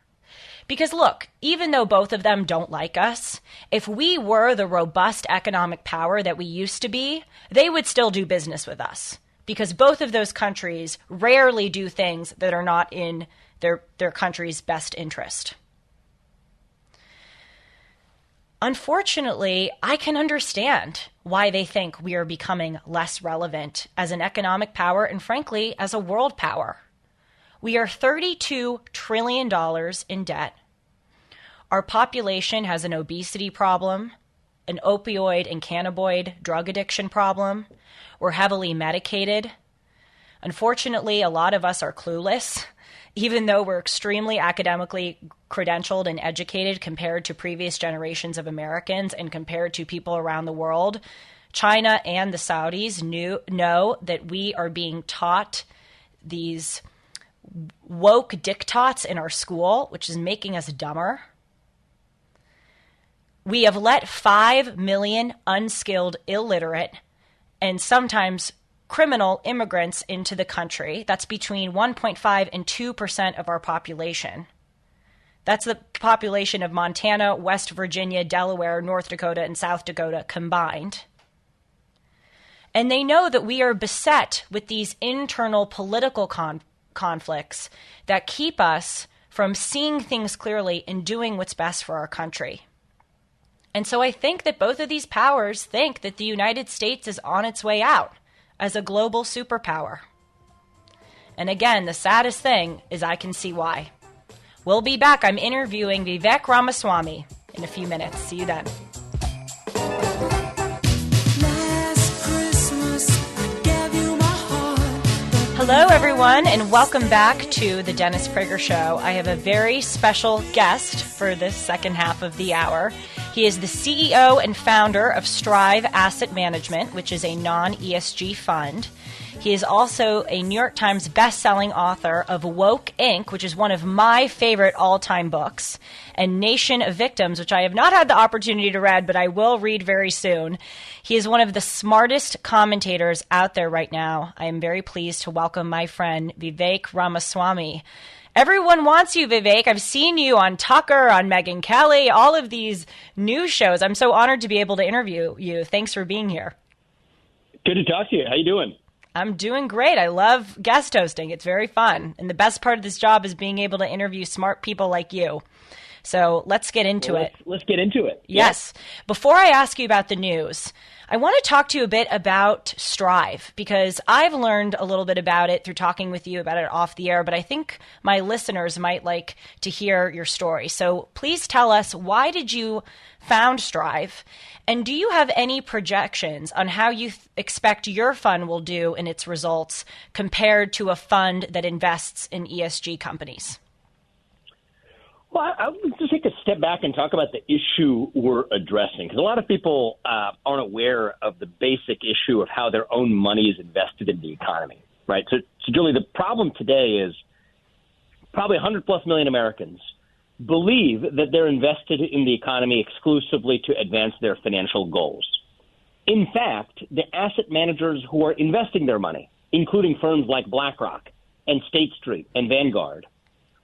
Because look, even though both of them don't like us, if we were the robust economic power that we used to be, they would still do business with us. Because both of those countries rarely do things that are not in their country's best interest. Unfortunately, I can understand why they think we are becoming less relevant as an economic power and, frankly, as a world power. We are $32 trillion in debt. Our population has an obesity problem, an opioid and cannabinoid drug addiction problem. We're heavily medicated. Unfortunately, a lot of us are clueless, even though we're extremely academically credentialed and educated compared to previous generations of Americans and compared to people around the world. China and the Saudis know that we are being taught these woke diktats in our school, which is making us dumber. We have let 5 million unskilled, illiterate, and sometimes criminal immigrants into the country. That's between 1.5 and 2% of our population. That's the population of Montana, West Virginia, Delaware, North Dakota, and South Dakota combined. And they know that we are beset with these internal political conflicts that keep us from seeing things clearly and doing what's best for our country. And so I think that both of these powers think that the United States is on its way out as a global superpower. And again, the saddest thing is I can see why. We'll be back. I'm interviewing Vivek Ramaswamy in a few minutes. See you then. Hello, everyone, and welcome back to the Dennis Prager Show. I have a very special guest for this second half of the hour. He is the CEO and founder of Strive Asset Management, which is a non-ESG fund. He is also a New York Times best-selling author of Woke Inc., which is one of my favorite all-time books, and Nation of Victims, which I have not had the opportunity to read, but I will read very soon. He is one of the smartest commentators out there right now. I am very pleased to welcome my friend Vivek Ramaswamy. Everyone wants you, Vivek. I've seen you on Tucker, on Megyn Kelly, all of these news shows. I'm so honored to be able to interview you. Thanks for being here. Good to talk to you. How you doing? I'm doing great. I love guest hosting. It's very fun. And the best part of this job is being able to interview smart people like you. So let's get into it. Let's get into it. Yes. Yeah. Before I ask you about the news, I want to talk to you a bit about Strive, because I've learned a little bit about it through talking with you about it off the air, but I think my listeners might like to hear your story. So please tell us, why did you found Strive? And do you have any projections on how you expect your fund will do in its results compared to a fund that invests in ESG companies? Well, I would just take a step back and talk about the issue we're addressing, because a lot of people aren't aware of the basic issue of how their own money is invested in the economy, right? So Julie, the problem today is probably 100+ million Americans believe that they're invested in the economy exclusively to advance their financial goals. In fact, the asset managers who are investing their money, including firms like BlackRock and State Street and Vanguard,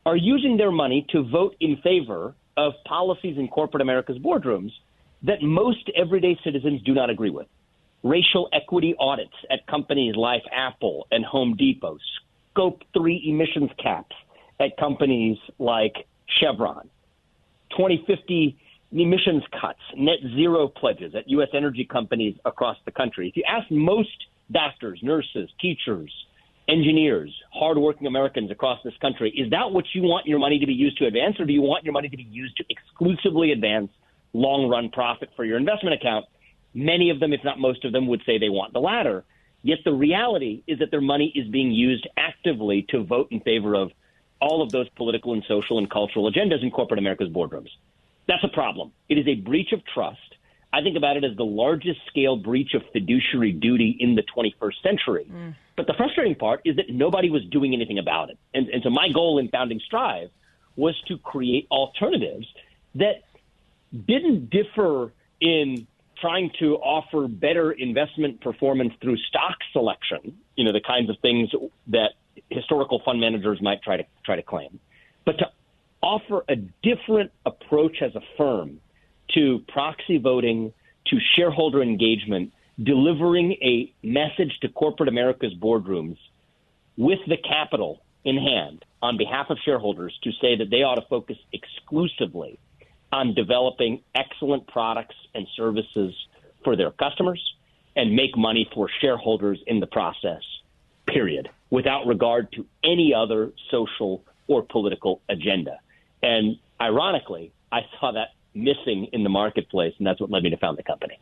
are using their money to vote in favor of policies in corporate America's boardrooms that most everyday citizens do not agree with. Racial equity audits at companies like Apple and Home Depot, Scope 3 emissions caps at companies like Chevron, 2050 emissions cuts, net zero pledges at U.S. energy companies across the country. If you ask most doctors, nurses, teachers, engineers, hardworking Americans across this country, is that what you want your money to be used to advance, or do you want your money to be used to exclusively advance long-run profit for your investment account? Many of them, if not most of them, would say they want the latter. Yet the reality is that their money is being used actively to vote in favor of all of those political and social and cultural agendas in corporate America's boardrooms. That's a problem. It is a breach of trust. I think about it as the largest scale breach of fiduciary duty in the 21st century. But the frustrating part is that nobody was doing anything about it. And so my goal in founding Strive was to create alternatives that didn't differ in trying to offer better investment performance through stock selection, the kinds of things that historical fund managers might try to claim, but to offer a different approach as a firm to proxy voting, to shareholder engagement, delivering a message to corporate America's boardrooms with the capital in hand on behalf of shareholders to say that they ought to focus exclusively on developing excellent products and services for their customers and make money for shareholders in the process, period, without regard to any other social or political agenda. And ironically, I saw that missing in the marketplace, and that's what led me to found the company.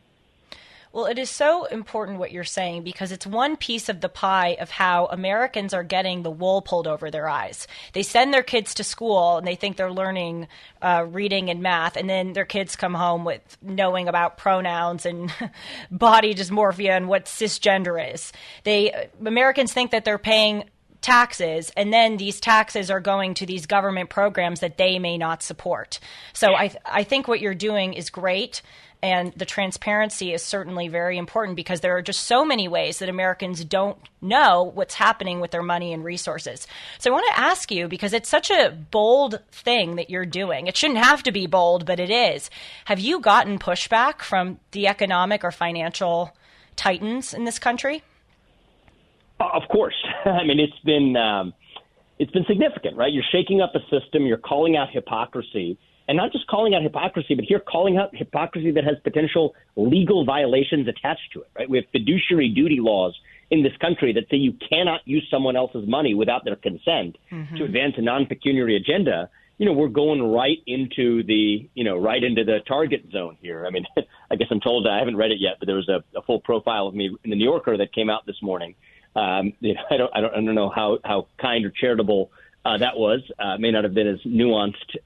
Well, it is so important what you're saying, because it's one piece of the pie of how Americans are getting the wool pulled over their eyes. They send their kids to school and they think they're learning reading and math, and then their kids come home with knowing about pronouns and body dysmorphia and what cisgender is. Americans think that they're paying taxes, and then these taxes are going to these government programs that they may not support. So I think what you're doing is great, And the transparency is certainly very important because there are just so many ways that Americans don't know what's happening with their money and resources. So I want to ask you, because it's such a bold thing that you're doing. It shouldn't have to be bold, but it is. Have you gotten pushback from the economic or financial titans in this country? Of course. I mean, it's been significant, right? You're shaking up a system. You're calling out hypocrisy. And not just calling out hypocrisy, but here calling out hypocrisy that has potential legal violations attached to it, right? We have fiduciary duty laws in this country that say you cannot use someone else's money without their consent to advance a non-pecuniary agenda. We're going right into the target zone here. I mean, I guess I'm told, I haven't read it yet, but there was a full profile of me in the New Yorker that came out this morning. I don't know how kind or charitable that was. May not have been as nuanced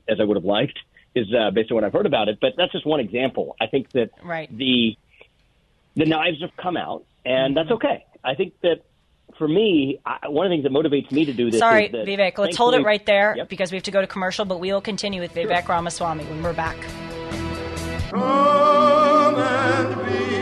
as I would have liked, based on what I've heard about it. But that's just one example. I think that the knives have come out, and that's okay. I think that for me, one of the things that motivates me to do this. Sorry, is that, Vivek, let's hold it right there because we have to go to commercial, but we will continue with Vivek Ramaswamy when we're back. Come and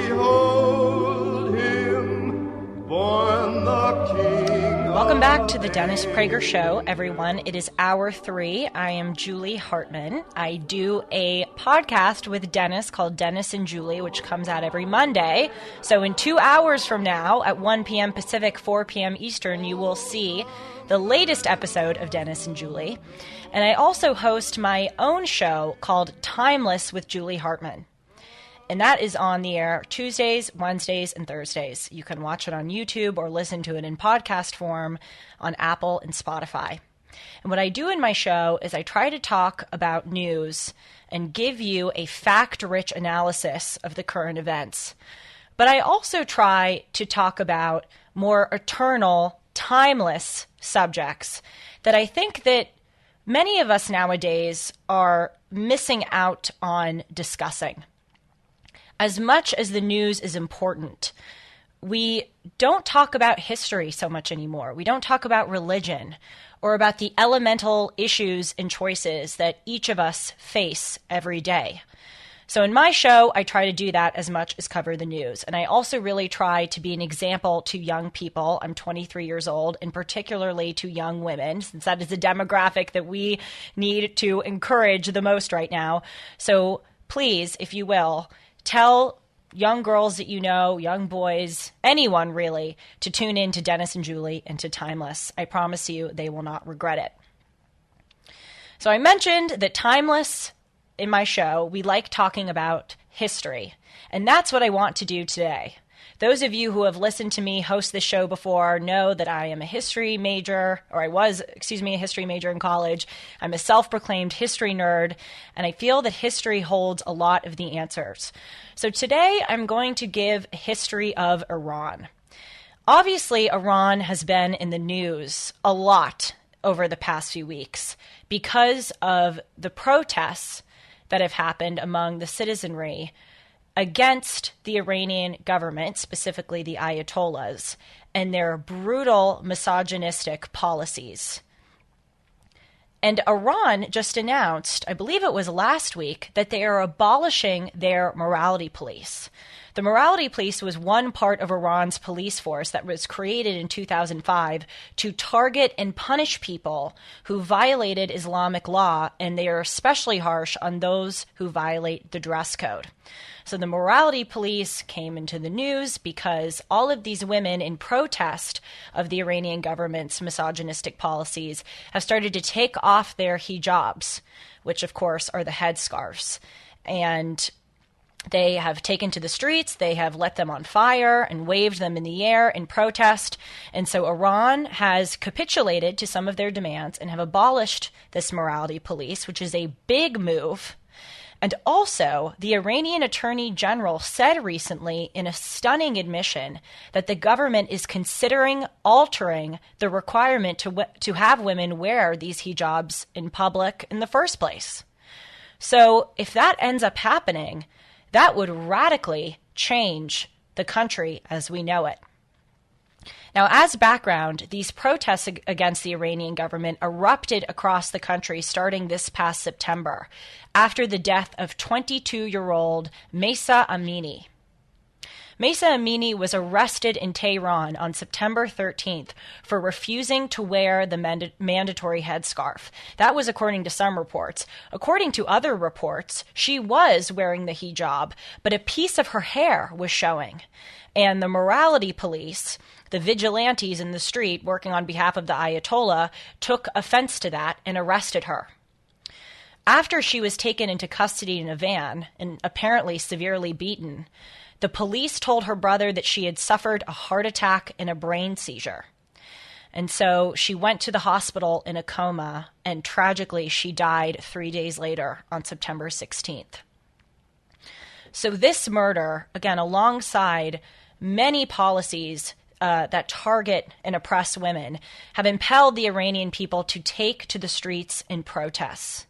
behold him, born the King. Welcome back to the Dennis Prager Show, everyone. It is hour 3. I am Julie Hartman. I do a podcast with Dennis called Dennis and Julie, which comes out every Monday. So in 2 hours from now, at 1 p.m. Pacific, 4 p.m. Eastern, you will see the latest episode of Dennis and Julie. And I also host my own show called Timeless with Julie Hartman. And that is on the air Tuesdays, Wednesdays, and Thursdays. You can watch it on YouTube or listen to it in podcast form on Apple and Spotify. And what I do in my show is I try to talk about news and give you a fact-rich analysis of the current events. But I also try to talk about more eternal, timeless subjects that I think that many of us nowadays are missing out on discussing. As much as the news is important, we don't talk about history so much anymore. We don't talk about religion or about the elemental issues and choices that each of us face every day. So in my show, I try to do that as much as cover the news. And I also really try to be an example to young people. I'm 23 years old, and particularly to young women, since that is the demographic that we need to encourage the most right now. So please, if you will, tell young girls that you know, young boys, anyone really, to tune in to Dennis and Julie and to Timeless. I promise you they will not regret it. So I mentioned that Timeless, in my show, we like talking about history. And that's what I want to do today. Those of you who have listened to me host this show before know that I am a history major, or I was, a history major in college. I'm a self-proclaimed history nerd, and I feel that history holds a lot of the answers. So today I'm going to give a history of Iran. Obviously, Iran has been in the news a lot over the past few weeks because of the protests that have happened among the citizenry against the Iranian government, specifically the Ayatollahs, and their brutal misogynistic policies. And Iran just announced, I believe it was last week, that they are abolishing their morality police. The morality police was one part of Iran's police force that was created in 2005 to target and punish people who violated Islamic law, and they are especially harsh on those who violate the dress code. So the morality police came into the news because all of these women, in protest of the Iranian government's misogynistic policies, have started to take off their hijabs, which of course are the headscarves. And they have taken to the streets, they have lit them on fire and waved them in the air in protest. And so Iran has capitulated to some of their demands and have abolished this morality police, which is a big move. And also, the Iranian Attorney General said recently in a stunning admission that the government is considering altering the requirement to have women wear these hijabs in public in the first place. So if that ends up happening, that would radically change the country as we know it. Now, as background, these protests against the Iranian government erupted across the country starting this past September after the death of 22-year-old Mahsa Amini. Mahsa Amini was arrested in Tehran on September 13th for refusing to wear the mandatory headscarf. That was according to some reports. According to other reports, she was wearing the hijab, but a piece of her hair was showing. And the morality police, the vigilantes in the street working on behalf of the Ayatollah, took offense to that and arrested her. After she was taken into custody in a van and apparently severely beaten, the police told her brother that she had suffered a heart attack and a brain seizure. And so she went to the hospital in a coma, and tragically she died 3 days later on September 16th. So this murder, again, alongside many policies that target and oppress women, have impelled the Iranian people to take to the streets in protests.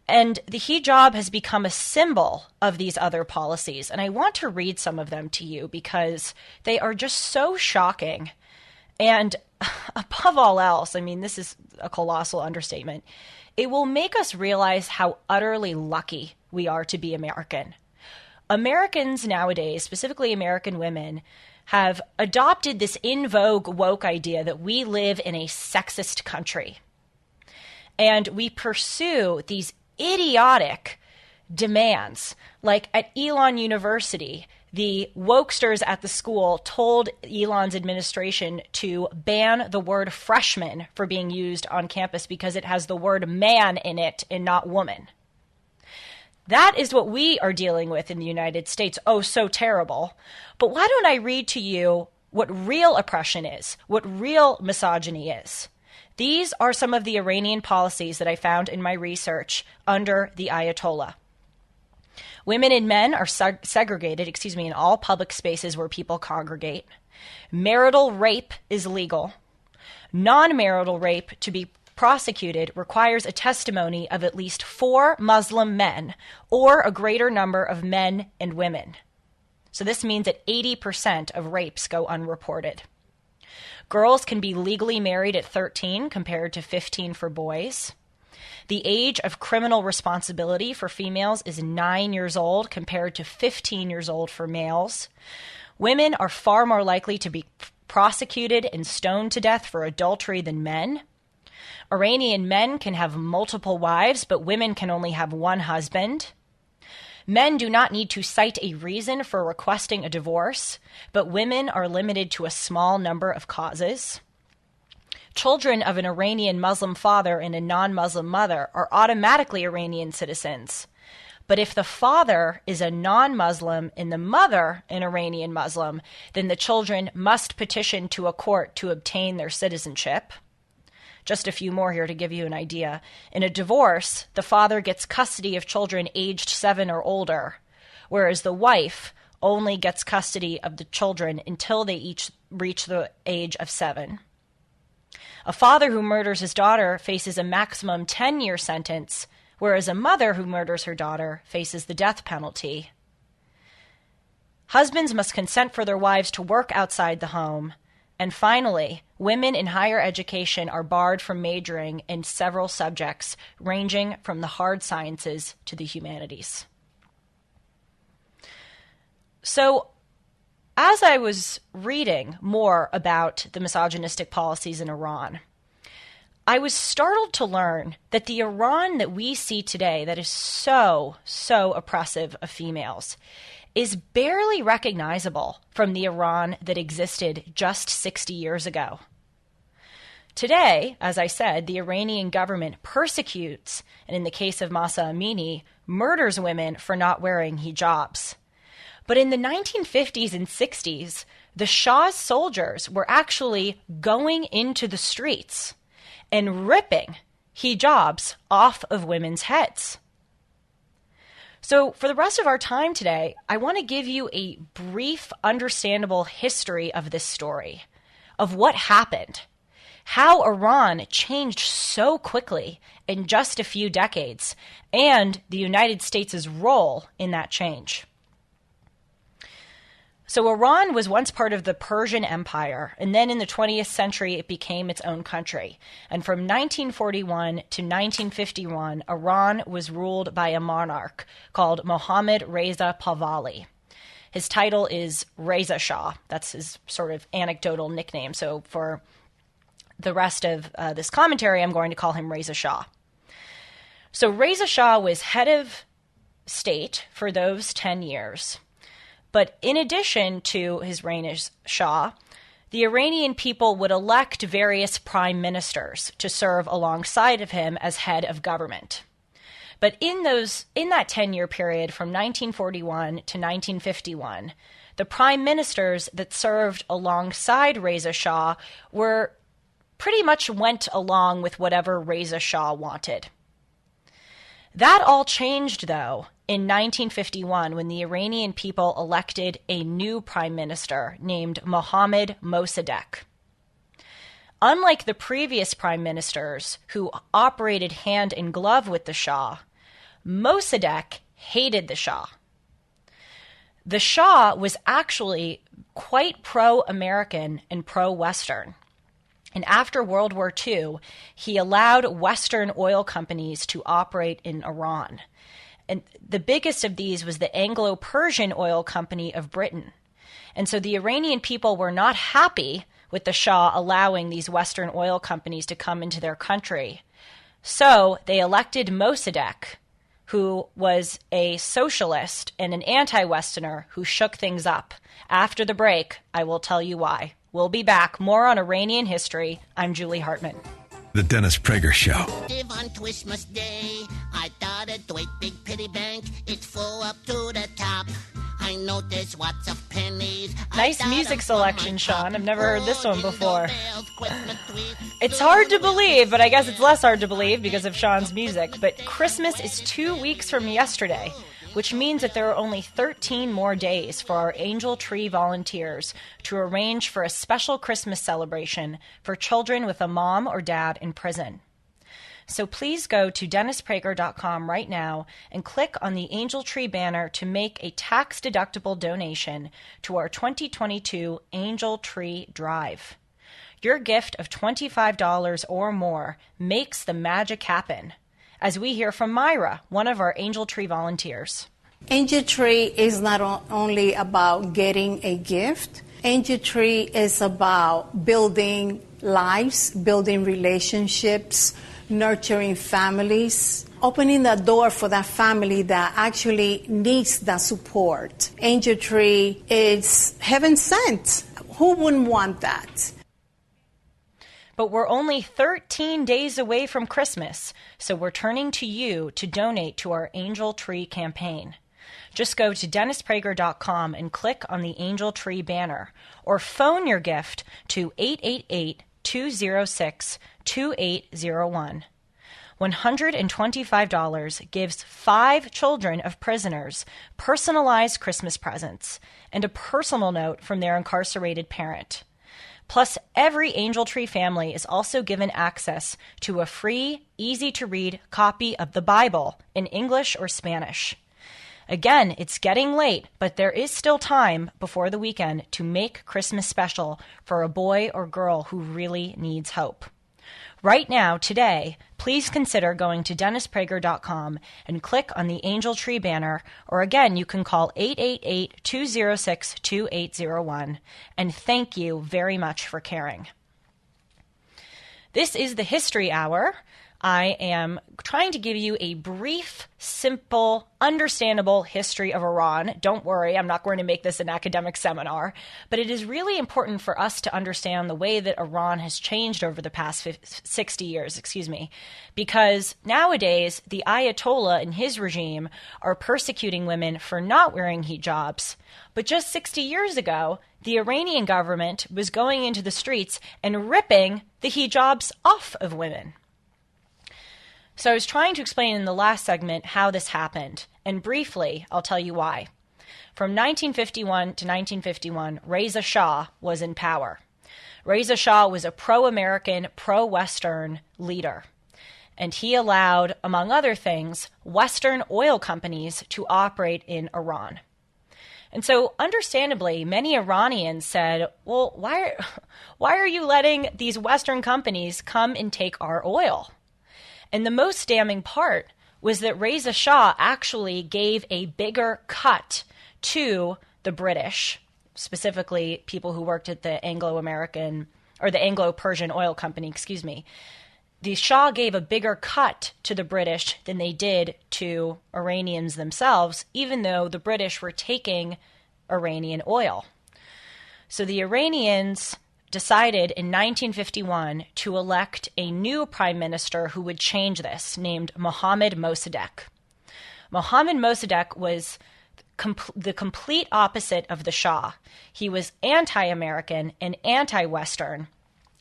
And the hijab has become a symbol of these other policies. And I want to read some of them to you because they are just so shocking. And above all else, I mean, this is a colossal understatement. It will make us realize how utterly lucky we are to be American. Americans nowadays, specifically American women, have adopted this in vogue woke idea that we live in a sexist country. And we pursue these idiotic demands. Like at Elon University, the wokesters at the school told Elon's administration to ban the word freshman for being used on campus because it has the word man in it and not woman. That is what we are dealing with in the United States. Oh, so terrible. But why don't I read to you what real oppression is, what real misogyny is? These are some of the Iranian policies that I found in my research under the Ayatollah. Women and men are segregated, in all public spaces where people congregate. Marital rape is legal. Non-marital rape, to be prosecuted, requires a testimony of at least 4 Muslim men or a greater number of men and women. So this means that 80% of rapes go unreported. Girls can be legally married at 13 compared to 15 for boys. The age of criminal responsibility for females is 9 years old compared to 15 years old for males. Women are far more likely to be prosecuted and stoned to death for adultery than men. Iranian men can have multiple wives, but women can only have one husband. Men do not need to cite a reason for requesting a divorce, but women are limited to a small number of causes. Children of an Iranian Muslim father and a non-Muslim mother are automatically Iranian citizens. But if the father is a non-Muslim and the mother an Iranian Muslim, then the children must petition to a court to obtain their citizenship. Just a few more here to give you an idea. In a divorce, the father gets custody of children aged 7 or older, whereas the wife only gets custody of the children until they each reach the age of 7. A father who murders his daughter faces a maximum 10-year sentence, whereas a mother who murders her daughter faces the death penalty. Husbands must consent for their wives to work outside the home. And finally, women in higher education are barred from majoring in several subjects, ranging from the hard sciences to the humanities. So, as I was reading more about the misogynistic policies in Iran, I was startled to learn that the Iran that we see today, that is so oppressive of females, is barely recognizable from the Iran that existed just 60 years ago. Today, as I said, the Iranian government persecutes, and in the case of Mahsa Amini, murders women for not wearing hijabs. But in the 1950s and 60s, the Shah's soldiers were actually going into the streets and ripping hijabs off of women's heads. So for the rest of our time today, I want to give you a brief, understandable history of this story, of what happened, how Iran changed so quickly in just a few decades, and the United States' role in that change. So Iran was once part of the Persian Empire, and then in the 20th century it became its own country. And from 1941 to 1951, Iran was ruled by a monarch called Mohammad Reza Pahlavi. His title is Reza Shah. That's his sort of anecdotal nickname. So for the rest of this commentary, I'm going to call him Reza Shah. So Reza Shah was head of state for those 10 years. But in addition to his reign as Shah, the Iranian people would elect various prime ministers to serve alongside of him as head of government. But in that 10-year period from 1941 to 1951, the prime ministers that served alongside Reza Shah were pretty much went along with whatever Reza Shah wanted. That all changed, though, in 1951 when the Iranian people elected a new prime minister named Mohammad Mossadegh. Unlike the previous prime ministers who operated hand in glove with the Shah, Mossadegh hated the Shah. The Shah was actually quite pro-American and pro-Western. And after World War II, he allowed Western oil companies to operate in Iran. And the biggest of these was the Anglo-Persian Oil Company of Britain. And so the Iranian people were not happy with the Shah allowing these Western oil companies to come into their country. So they elected Mossadegh, who was a socialist and an anti-Westerner who shook things up. After the break, I will tell you why. We'll be back. More on Iranian history. I'm Julie Hartman. The Dennis Prager Show. On Christmas Day, I thought a great big piggy bank. It's full up to the top. I know there's lots of pennies. Nice music selection, Sean. I've never heard this one before. It's hard to believe, but I guess it's less hard to believe because of Sean's music. But Christmas is 2 weeks from yesterday, which means that there are only 13 more days for our Angel Tree volunteers to arrange for a special Christmas celebration for children with a mom or dad in prison. So please go to DennisPrager.com right now and click on the Angel Tree banner to make a tax-deductible donation to our 2022 Angel Tree Drive. Your gift of $25 or more makes the magic happen. As we hear from Myra, one of our Angel Tree volunteers. Angel Tree is not only about getting a gift. Angel Tree is about building lives, building relationships, nurturing families, opening the door for that family that actually needs that support. Angel Tree is heaven sent. Who wouldn't want that? But we're only 13 days away from Christmas, so we're turning to you to donate to our Angel Tree campaign. Just go to DennisPrager.com and click on the Angel Tree banner, or phone your gift to 888-206-2801. $125 gives 5 children of prisoners personalized Christmas presents and a personal note from their incarcerated parent. Plus, every Angel Tree family is also given access to a free, easy-to-read copy of the Bible in English or Spanish. Again, it's getting late, but there is still time before the weekend to make Christmas special for a boy or girl who really needs hope. Right now, today, please consider going to DennisPrager.com and click on the Angel Tree banner, or again, you can call 888-206-2801. And thank you very much for caring. This is the History Hour. I am trying to give you a brief, simple, understandable history of Iran. Don't worry, I'm not going to make this an academic seminar, but it is really important for us to understand the way that Iran has changed over the past 60 years, because nowadays the Ayatollah and his regime are persecuting women for not wearing hijabs. But just 60 years ago, the Iranian government was going into the streets and ripping the hijabs off of women. So I was trying to explain in the last segment how this happened, and briefly, I'll tell you why. From 1951 to 1951, Reza Shah was in power. Reza Shah was a pro-American, pro-Western leader, and he allowed, among other things, Western oil companies to operate in Iran. And so, understandably, many Iranians said, well, why are you letting these Western companies come and take our oil? And the most damning part was that Reza Shah actually gave a bigger cut to the British, specifically people who worked at the Anglo-American or the Anglo-Persian Oil Company, The Shah gave a bigger cut to the British than they did to Iranians themselves, even though the British were taking Iranian oil. So the Iranians decided in 1951 to elect a new prime minister who would change this, named Mohammad Mossadegh. Mohammad Mossadegh was the complete opposite of the Shah. He was anti-American and anti-Western.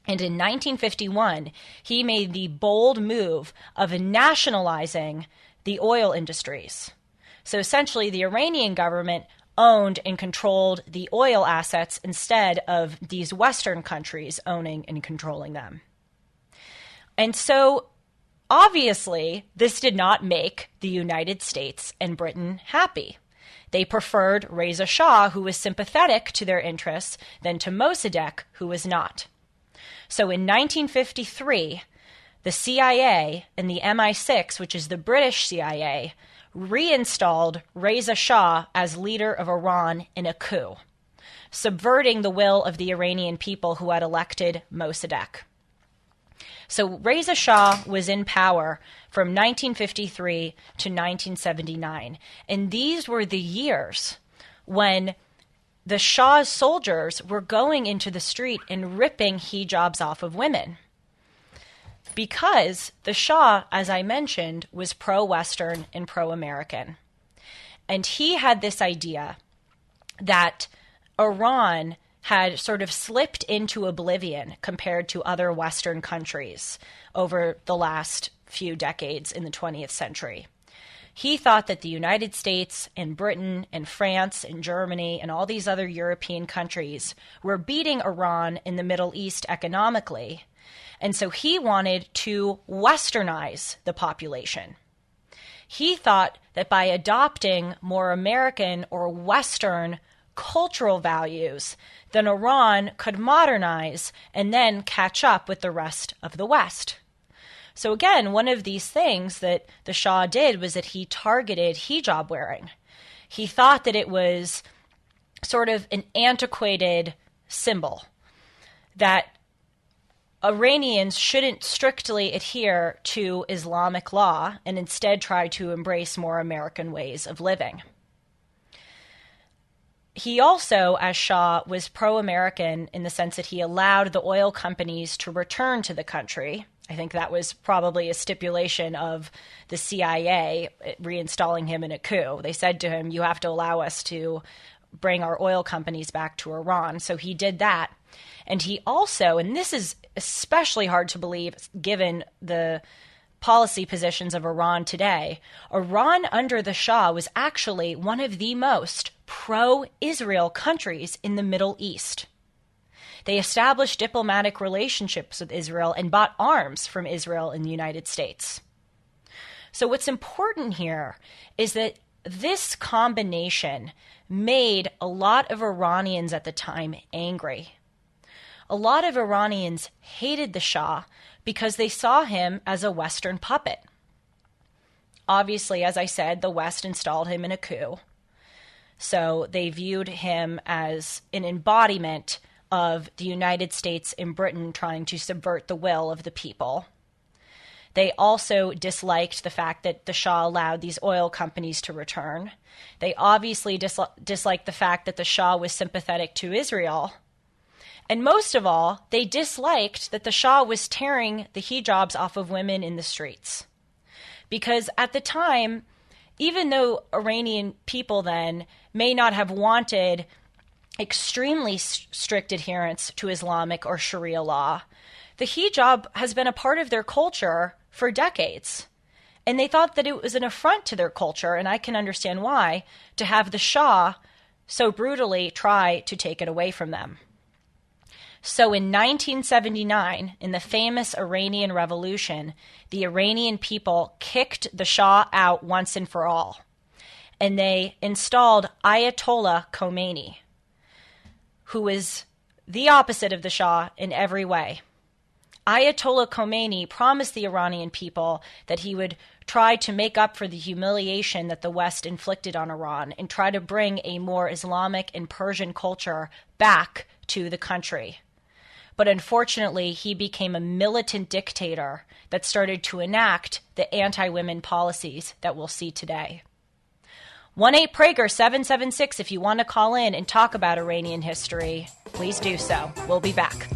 And in 1951, he made the bold move of nationalizing the oil industries. So essentially, the Iranian government owned and controlled the oil assets instead of these Western countries owning and controlling them. And so, obviously, this did not make the United States and Britain happy. They preferred Reza Shah, who was sympathetic to their interests, than to Mossadegh, who was not. So in 1953, the CIA and the MI6, which is the British CIA, reinstalled Reza Shah as leader of Iran in a coup, subverting the will of the Iranian people who had elected Mossadegh. So Reza Shah was in power from 1953 to 1979, and these were the years when the Shah's soldiers were going into the street and ripping hijabs off of women. Because the Shah, as I mentioned, was pro-Western and pro-American. And he had this idea that Iran had sort of slipped into oblivion compared to other Western countries over the last few decades in the 20th century. He thought that the United States and Britain and France and Germany and all these other European countries were beating Iran in the Middle East economically, and so he wanted to westernize the population. He thought that by adopting more American or Western cultural values, then Iran could modernize and then catch up with the rest of the West. So again, one of these things that the Shah did was that he targeted hijab wearing. He thought that it was sort of an antiquated symbol, that Iranians shouldn't strictly adhere to Islamic law and instead try to embrace more American ways of living. He also, as Shah, was pro-American in the sense that he allowed the oil companies to return to the country. I think that was probably a stipulation of the CIA reinstalling him in a coup. They said to him, you have to allow us to bring our oil companies back to Iran. So he did that. And he also, and this is especially hard to believe given the policy positions of Iran today, Iran under the Shah was actually one of the most pro-Israel countries in the Middle East. They established diplomatic relationships with Israel and bought arms from Israel and the United States. So what's important here is that this combination made a lot of Iranians at the time angry. A lot of Iranians hated the Shah because they saw him as a Western puppet. Obviously, as I said, the West installed him in a coup. So they viewed him as an embodiment of the United States and Britain trying to subvert the will of the people. They also disliked the fact that the Shah allowed these oil companies to return. They obviously disliked the fact that the Shah was sympathetic to Israel. And most of all, they disliked that the Shah was tearing the hijabs off of women in the streets. Because at the time, even though Iranian people then may not have wanted extremely strict adherence to Islamic or Sharia law, the hijab has been a part of their culture for decades. And they thought that it was an affront to their culture, and I can understand why, to have the Shah so brutally try to take it away from them. So in 1979, in the famous Iranian Revolution, the Iranian people kicked the Shah out once and for all. and they installed Ayatollah Khomeini, who is the opposite of the Shah in every way. Ayatollah Khomeini promised the Iranian people that he would try to make up for the humiliation that the West inflicted on Iran and try to bring a more Islamic and Persian culture back to the country. But unfortunately, he became a militant dictator that started to enact the anti-women policies that we'll see today. 1-8-PRAGER-776 if you want to call in and talk about Iranian history. Please do so. We'll be back.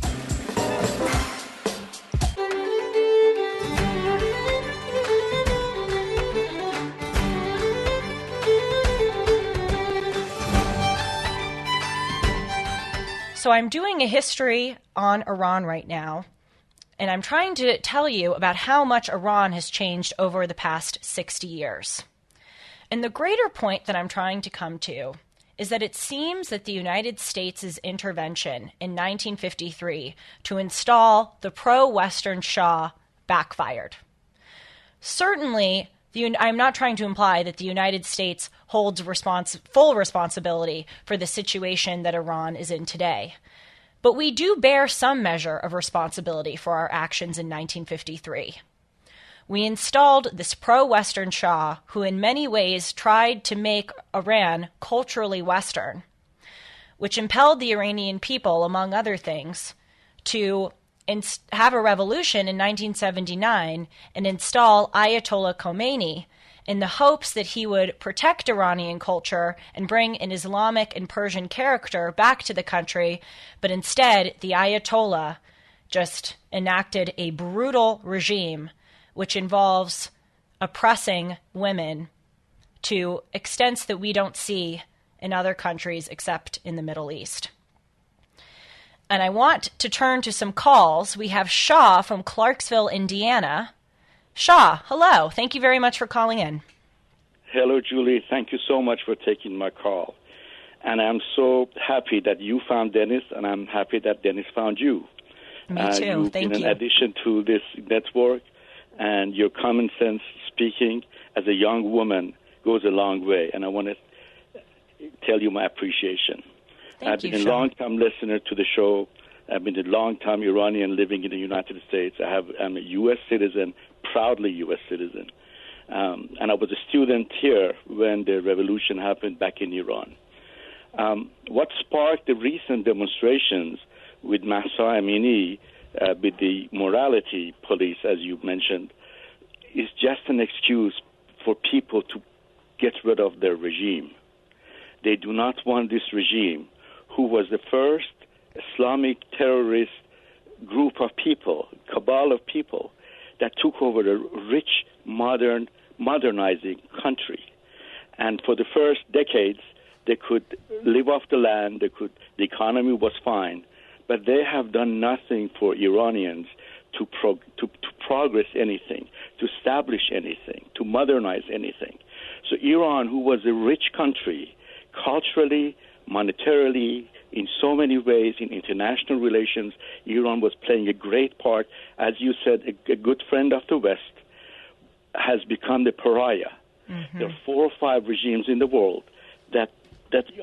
So I'm doing a history on Iran right now, and I'm trying to tell you about how much Iran has changed over the past 60 years. And the greater point that I'm trying to come to is that it seems that the United States' intervention in 1953 to install the pro-Western Shah backfired. Certainly, I'm not trying to imply that the United States holds full responsibility for the situation that Iran is in today. But we do bear some measure of responsibility for our actions in 1953. We installed this pro-Western Shah who in many ways tried to make Iran culturally Western, which impelled the Iranian people, among other things, to have a revolution in 1979 and install Ayatollah Khomeini in the hopes that he would protect Iranian culture and bring an Islamic and Persian character back to the country. But instead, the Ayatollah just enacted a brutal regime which involves oppressing women to extents that we don't see in other countries except in the Middle East. And I want to turn to some calls. We have Shaw from Clarksville, Indiana. Shaw, hello. Thank you very much for calling in. Hello, Julie. Thank you so much for taking my call. And I'm so happy that you found Dennis, and I'm happy that Dennis found you. Me too. Thank you. In addition to this network, and your common sense speaking as a young woman goes a long way. And I want to tell you my appreciation. I've been a long-time listener to the show. I've been a long-time Iranian living in the United States. I'm a U.S. citizen, proudly U.S. citizen. And I was a student here when the revolution happened back in Iran. What sparked the recent demonstrations with Mahsa Amini, with the morality police, as you mentioned, is just an excuse for people to get rid of their regime. They do not want this regime, who was the first Islamic terrorist group of people, cabal of people, that took over a rich, modernizing country. And for the first decades, they could live off the land, the economy was fine, but they have done nothing for Iranians to progress anything, to establish anything, to modernize anything. So Iran, who was a rich country, culturally, monetarily, in so many ways, in international relations, Iran was playing a great part. As you said, a good friend of the West has become the pariah. Mm-hmm. There are 4 or 5 regimes in the world that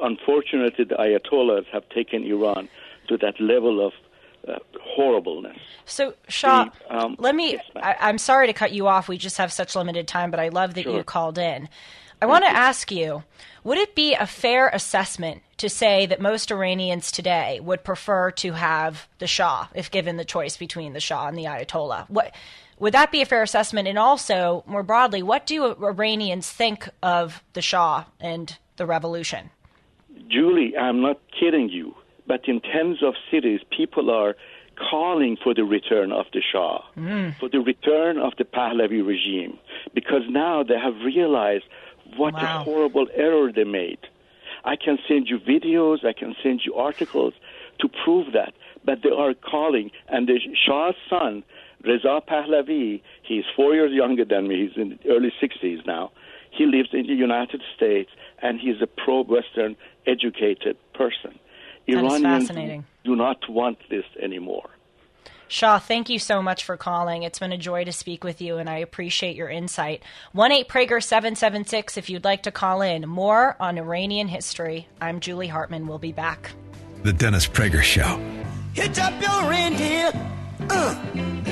unfortunately the Ayatollahs have taken Iran to that level of horribleness. So, Shah, I'm sorry to cut you off. We just have such limited time, but I love that you called in. I want to ask you, would it be a fair assessment to say that most Iranians today would prefer to have the Shah, if given the choice between the Shah and the Ayatollah? Would that be a fair assessment? And also, more broadly, what do Iranians think of the Shah and the revolution? Julie, I'm not kidding you, but in tens of cities, people are calling for the return of the Shah, for the return of the Pahlavi regime, because now they have realized what a horrible error they made. I can send you videos, I can send you articles to prove that, but they are calling, and the Shah's son, Reza Pahlavi, he's 4 years younger than me, he's in the early 60s now. He lives in the United States, and he's a pro-Western educated person. Iranians do not want this anymore. Shah, thank you so much for calling. It's been a joy to speak with you, and I appreciate your insight. 1-8-PRAGER-776 if you'd like to call in. More on Iranian history. I'm Julie Hartman. We'll be back. The Dennis Prager Show. Hitch up your reindeer.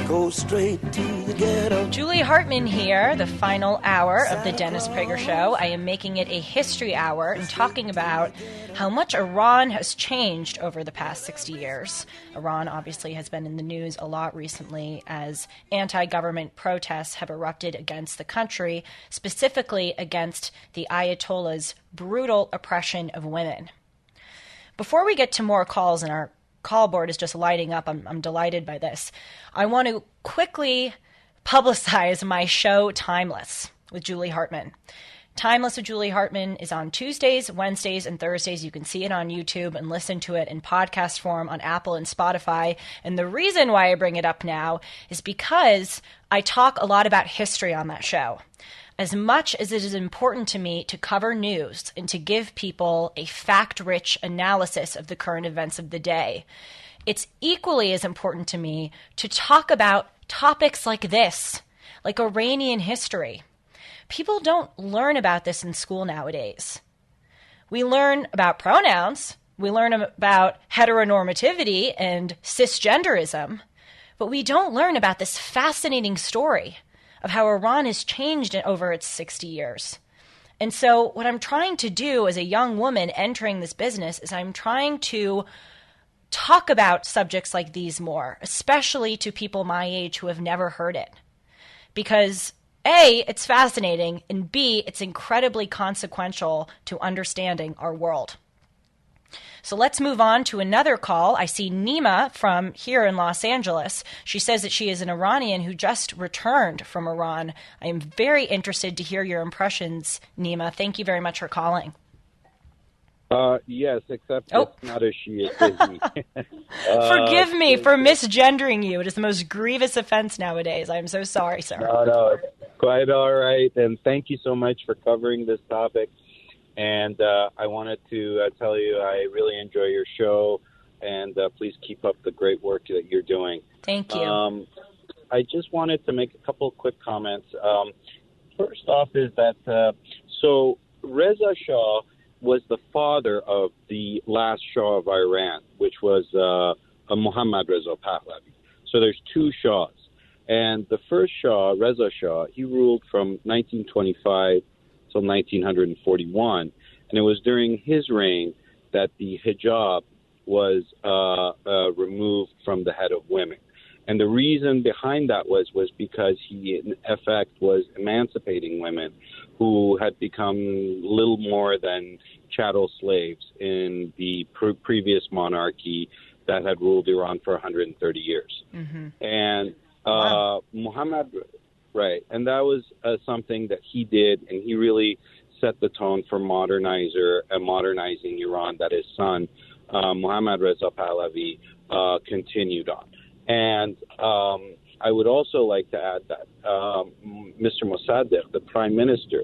Go straight to the ghetto. Julie Hartman here, the final hour of the Dennis Prager Show. I am making it a history hour and talking about how much Iran has changed over the past 60 years. Iran obviously has been in the news a lot recently as anti-government protests have erupted against the country, specifically against the Ayatollah's brutal oppression of women. Before we get to more calls, and our call board is just lighting up, I'm delighted by this, I want to quickly publicize my show Timeless with Julie Hartman. Timeless with Julie Hartman is on Tuesdays, Wednesdays, and Thursdays. You can see it on YouTube and listen to it in podcast form on Apple and Spotify. And the reason why I bring it up now is because I talk a lot about history on that show. As much as it is important to me to cover news and to give people a fact-rich analysis of the current events of the day, it's equally as important to me to talk about topics like this, like Iranian history. People don't learn about this in school nowadays. We learn about pronouns, we learn about heteronormativity and cisgenderism, but we don't learn about this fascinating story of how Iran has changed over its 60 years. And so what I'm trying to do as a young woman entering this business is I'm trying to talk about subjects like these more, especially to people my age who have never heard it. Because A, it's fascinating, and B, it's incredibly consequential to understanding our world. So let's move on to another call. I see Nima from here in Los Angeles. She says that she is an Iranian who just returned from Iran. I am very interested to hear your impressions, Nima. Thank you very much for calling. Yes, except it's not a she, it's me. Forgive me for misgendering you. It is the most grievous offense nowadays. I'm so sorry, sir. No, it's quite all right. And thank you so much for covering this topic. And I wanted to tell you I really enjoy your show, and please keep up the great work that you're doing. Thank you. I just wanted to make a couple of quick comments. First off is that, so Reza Shah was the father of the last Shah of Iran, which was Mohammad Reza Pahlavi. So there's two Shahs. And the first Shah, Reza Shah, he ruled from 1925 till 1941. And it was during his reign that the hijab was removed from the head of women. And the reason behind that was because he, in effect, was emancipating women who had become little more than chattel slaves in the previous monarchy that had ruled Iran for 130 years. Mm-hmm. And Muhammad, right, and that was something that he did, and he really set the tone for modernizing Iran that his son, Mohammad Reza Pahlavi, continued on. And I would also like to add that Mr. Mossadegh, the prime minister,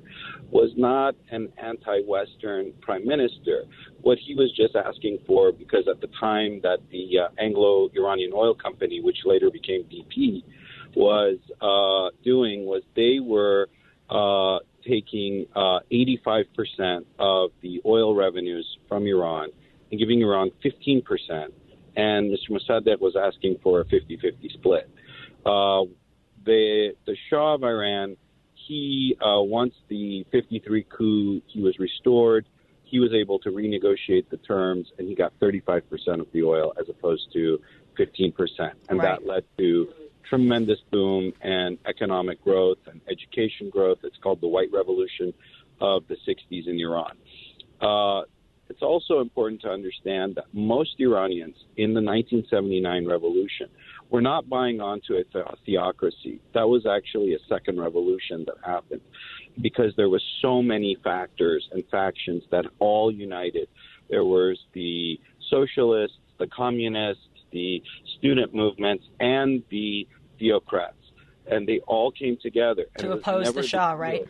was not an anti-Western prime minister. What he was just asking for, because at the time that the Anglo-Iranian Oil Company, which later became BP, was doing, was they were taking 85% of the oil revenues from Iran and giving Iran 15%. And Mr. Mossadegh was asking for a 50-50 split. The Shah of Iran, he once the 53 coup, he was restored. He was able to renegotiate the terms, and he got 35% of the oil as opposed to 15%. And that led to tremendous boom and economic growth and education growth. It's called the White Revolution of the 60s in Iran. It's also important to understand that most Iranians in the 1979 revolution were not buying onto a theocracy. That was actually a second revolution that happened because there were so many factors and factions that all united. There was the socialists, the communists, the student movements, and the theocrats. And they all came together. To oppose the Shah, right?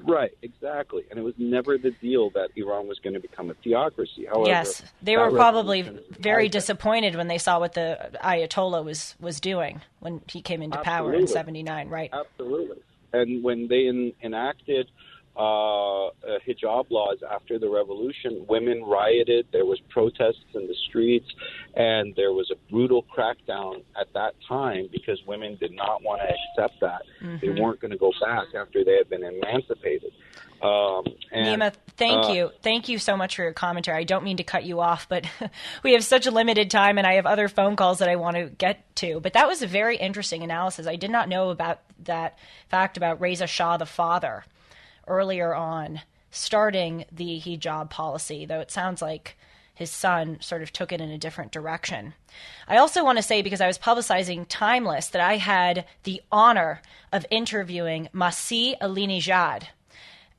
Right, exactly. And it was never the deal that Iran was going to become a theocracy. However, yes, they were probably very disappointed when they saw what the Ayatollah was doing when he came into power in 1979, right? Absolutely. And when they enacted hijab laws after the revolution, women rioted, there was protests in the streets, and there was a brutal crackdown at that time because women did not want to accept that. They weren't going to go back after they had been emancipated. Nima, thank you. Thank you so much for your commentary. I don't mean to cut you off, but we have such a limited time, and I have other phone calls that I want to get to. But that was a very interesting analysis. I did not know about that fact about Reza Shah, the father, earlier on, starting the hijab policy, though it sounds like his son sort of took it in a different direction. I also want to say, because I was publicizing Timeless, that I had the honor of interviewing Masih Alinejad.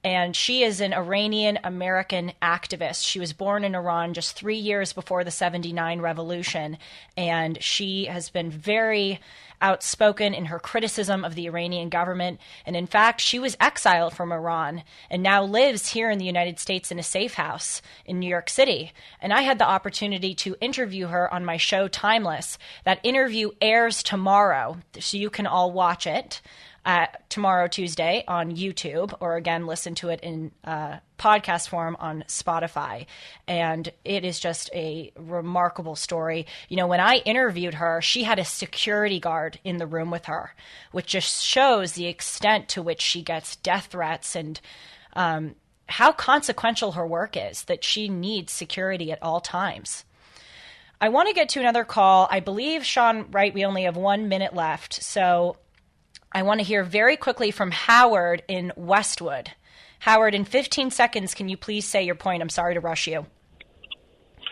And she is an Iranian-American activist. She was born in Iran just 3 years before the 79 revolution, and she has been very outspoken in her criticism of the Iranian government. And in fact, she was exiled from Iran and now lives here in the United States in a safe house in New York City. And I had the opportunity to interview her on my show Timeless. That interview airs tomorrow, so you can all watch it tomorrow, Tuesday, on YouTube, or again, listen to it in podcast form on Spotify. And it is just a remarkable story. You know, when I interviewed her, she had a security guard in the room with her, which just shows the extent to which she gets death threats and how consequential her work is, that she needs security at all times. I want to get to another call. I believe, Sean, right, we only have 1 minute left. So I want to hear very quickly from Howard in Westwood. Howard, in 15 seconds, can you please say your point? I'm sorry to rush you.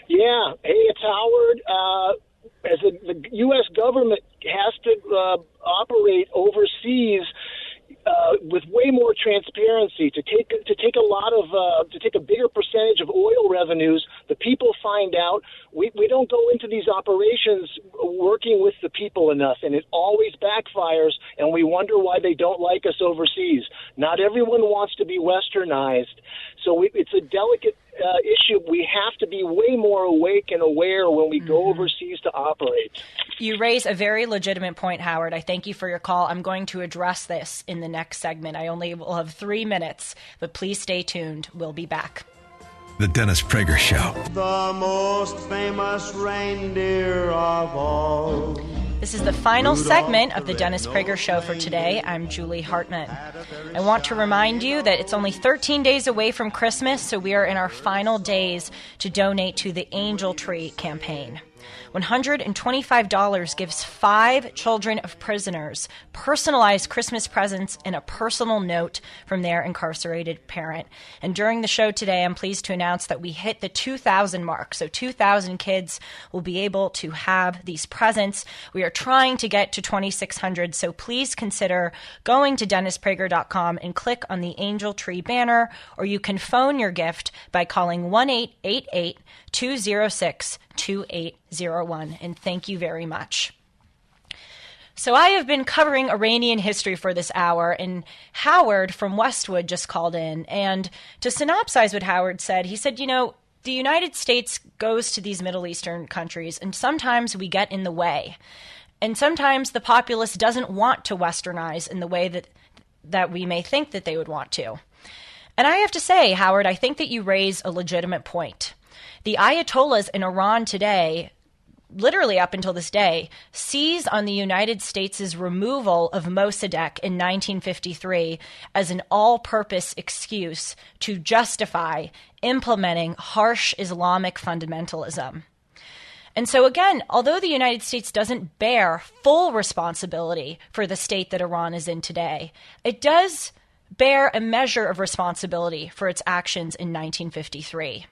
Yeah. Hey, it's Howard. As the U.S. government has to operate overseas with way more transparency to take a bigger percentage of oil revenues. The people find out. We don't go into these operations working with the people enough, and it always backfires, and we wonder why they don't like us overseas. Not everyone wants to be westernized, so it's a delicate issue. We have to be way more awake and aware when we go overseas to operate. You raise a very legitimate point, Howard. I thank you for your call. I'm going to address this in the next segment. I only will have 3 minutes, but please stay tuned. We'll be back. The Dennis Prager Show. The most famous reindeer of all. This is the final segment of the Dennis Prager Show for today. I'm Julie Hartman. I want to remind you that it's only 13 days away from Christmas, so we are in our final days to donate to the Angel Tree campaign. $125 gives 5 children of prisoners personalized Christmas presents and a personal note from their incarcerated parent. And during the show today, I'm pleased to announce that we hit the 2,000 mark. So 2,000 kids will be able to have these presents. We are trying to get to 2,600, so please consider going to DennisPrager.com and click on the Angel Tree banner, or you can phone your gift by calling 1-888-206-2801. And thank you very much. So I have been covering Iranian history for this hour, and Howard from Westwood just called in. And to synopsize what Howard said, he said, you know, the United States goes to these Middle Eastern countries, and sometimes we get in the way. And sometimes the populace doesn't want to westernize in the way that we may think that they would want to. And I have to say, Howard, I think that you raise a legitimate point. The Ayatollahs in Iran today, literally up until this day, seize on the United States' removal of Mossadegh in 1953 as an all-purpose excuse to justify implementing harsh Islamic fundamentalism. And so again, although the United States doesn't bear full responsibility for the state that Iran is in today, it does bear a measure of responsibility for its actions in 1953.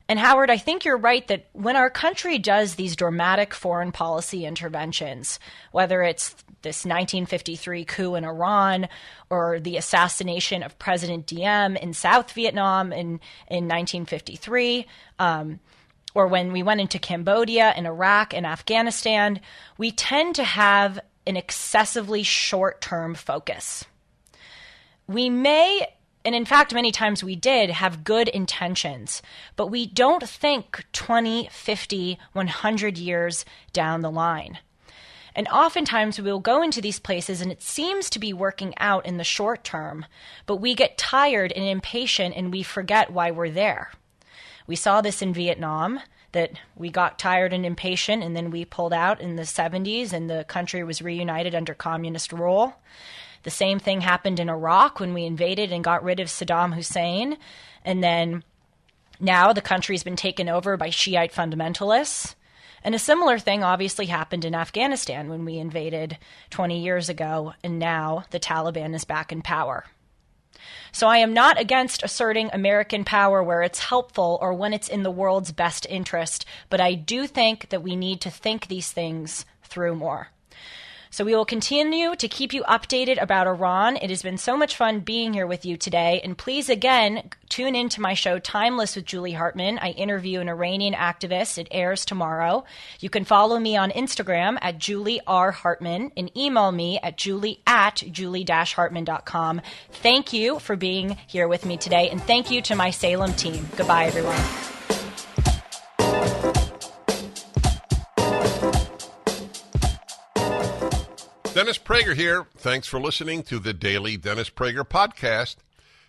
And Howard, I think you're right that when our country does these dramatic foreign policy interventions, whether it's this 1953 coup in Iran or the assassination of President Diem in South Vietnam in 1953, or when we went into Cambodia and Iraq and Afghanistan, we tend to have an excessively short-term focus. We may and in fact, many times we did have good intentions, but we don't think 20, 50, 100 years down the line. And oftentimes we will go into these places and it seems to be working out in the short term, but we get tired and impatient and we forget why we're there. We saw this in Vietnam, that we got tired and impatient and then we pulled out in the 70s and the country was reunited under communist rule. The same thing happened in Iraq when we invaded and got rid of Saddam Hussein. And then now the country's been taken over by Shiite fundamentalists. And a similar thing obviously happened in Afghanistan when we invaded 20 years ago, and now the Taliban is back in power. So I am not against asserting American power where it's helpful or when it's in the world's best interest, but I do think that we need to think these things through more. So we will continue to keep you updated about Iran. It has been so much fun being here with you today. And please, again, tune in to my show, Timeless with Julie Hartman. I interview an Iranian activist. It airs tomorrow. You can follow me on Instagram at Julie R. Hartman and email me at julie@julie-hartman.com. Thank you for being here with me today. And thank you to my Salem team. Goodbye, everyone. Dennis Prager here. Thanks for listening to the Daily Dennis Prager Podcast.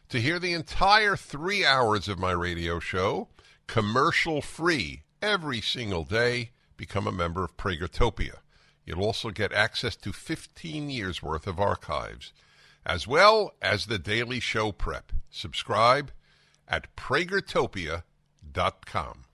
To hear the entire 3 hours of my radio show, commercial-free, every single day, become a member of Pragertopia. You'll also get access to 15 years' worth of archives, as well as the daily show prep. Subscribe at pragertopia.com.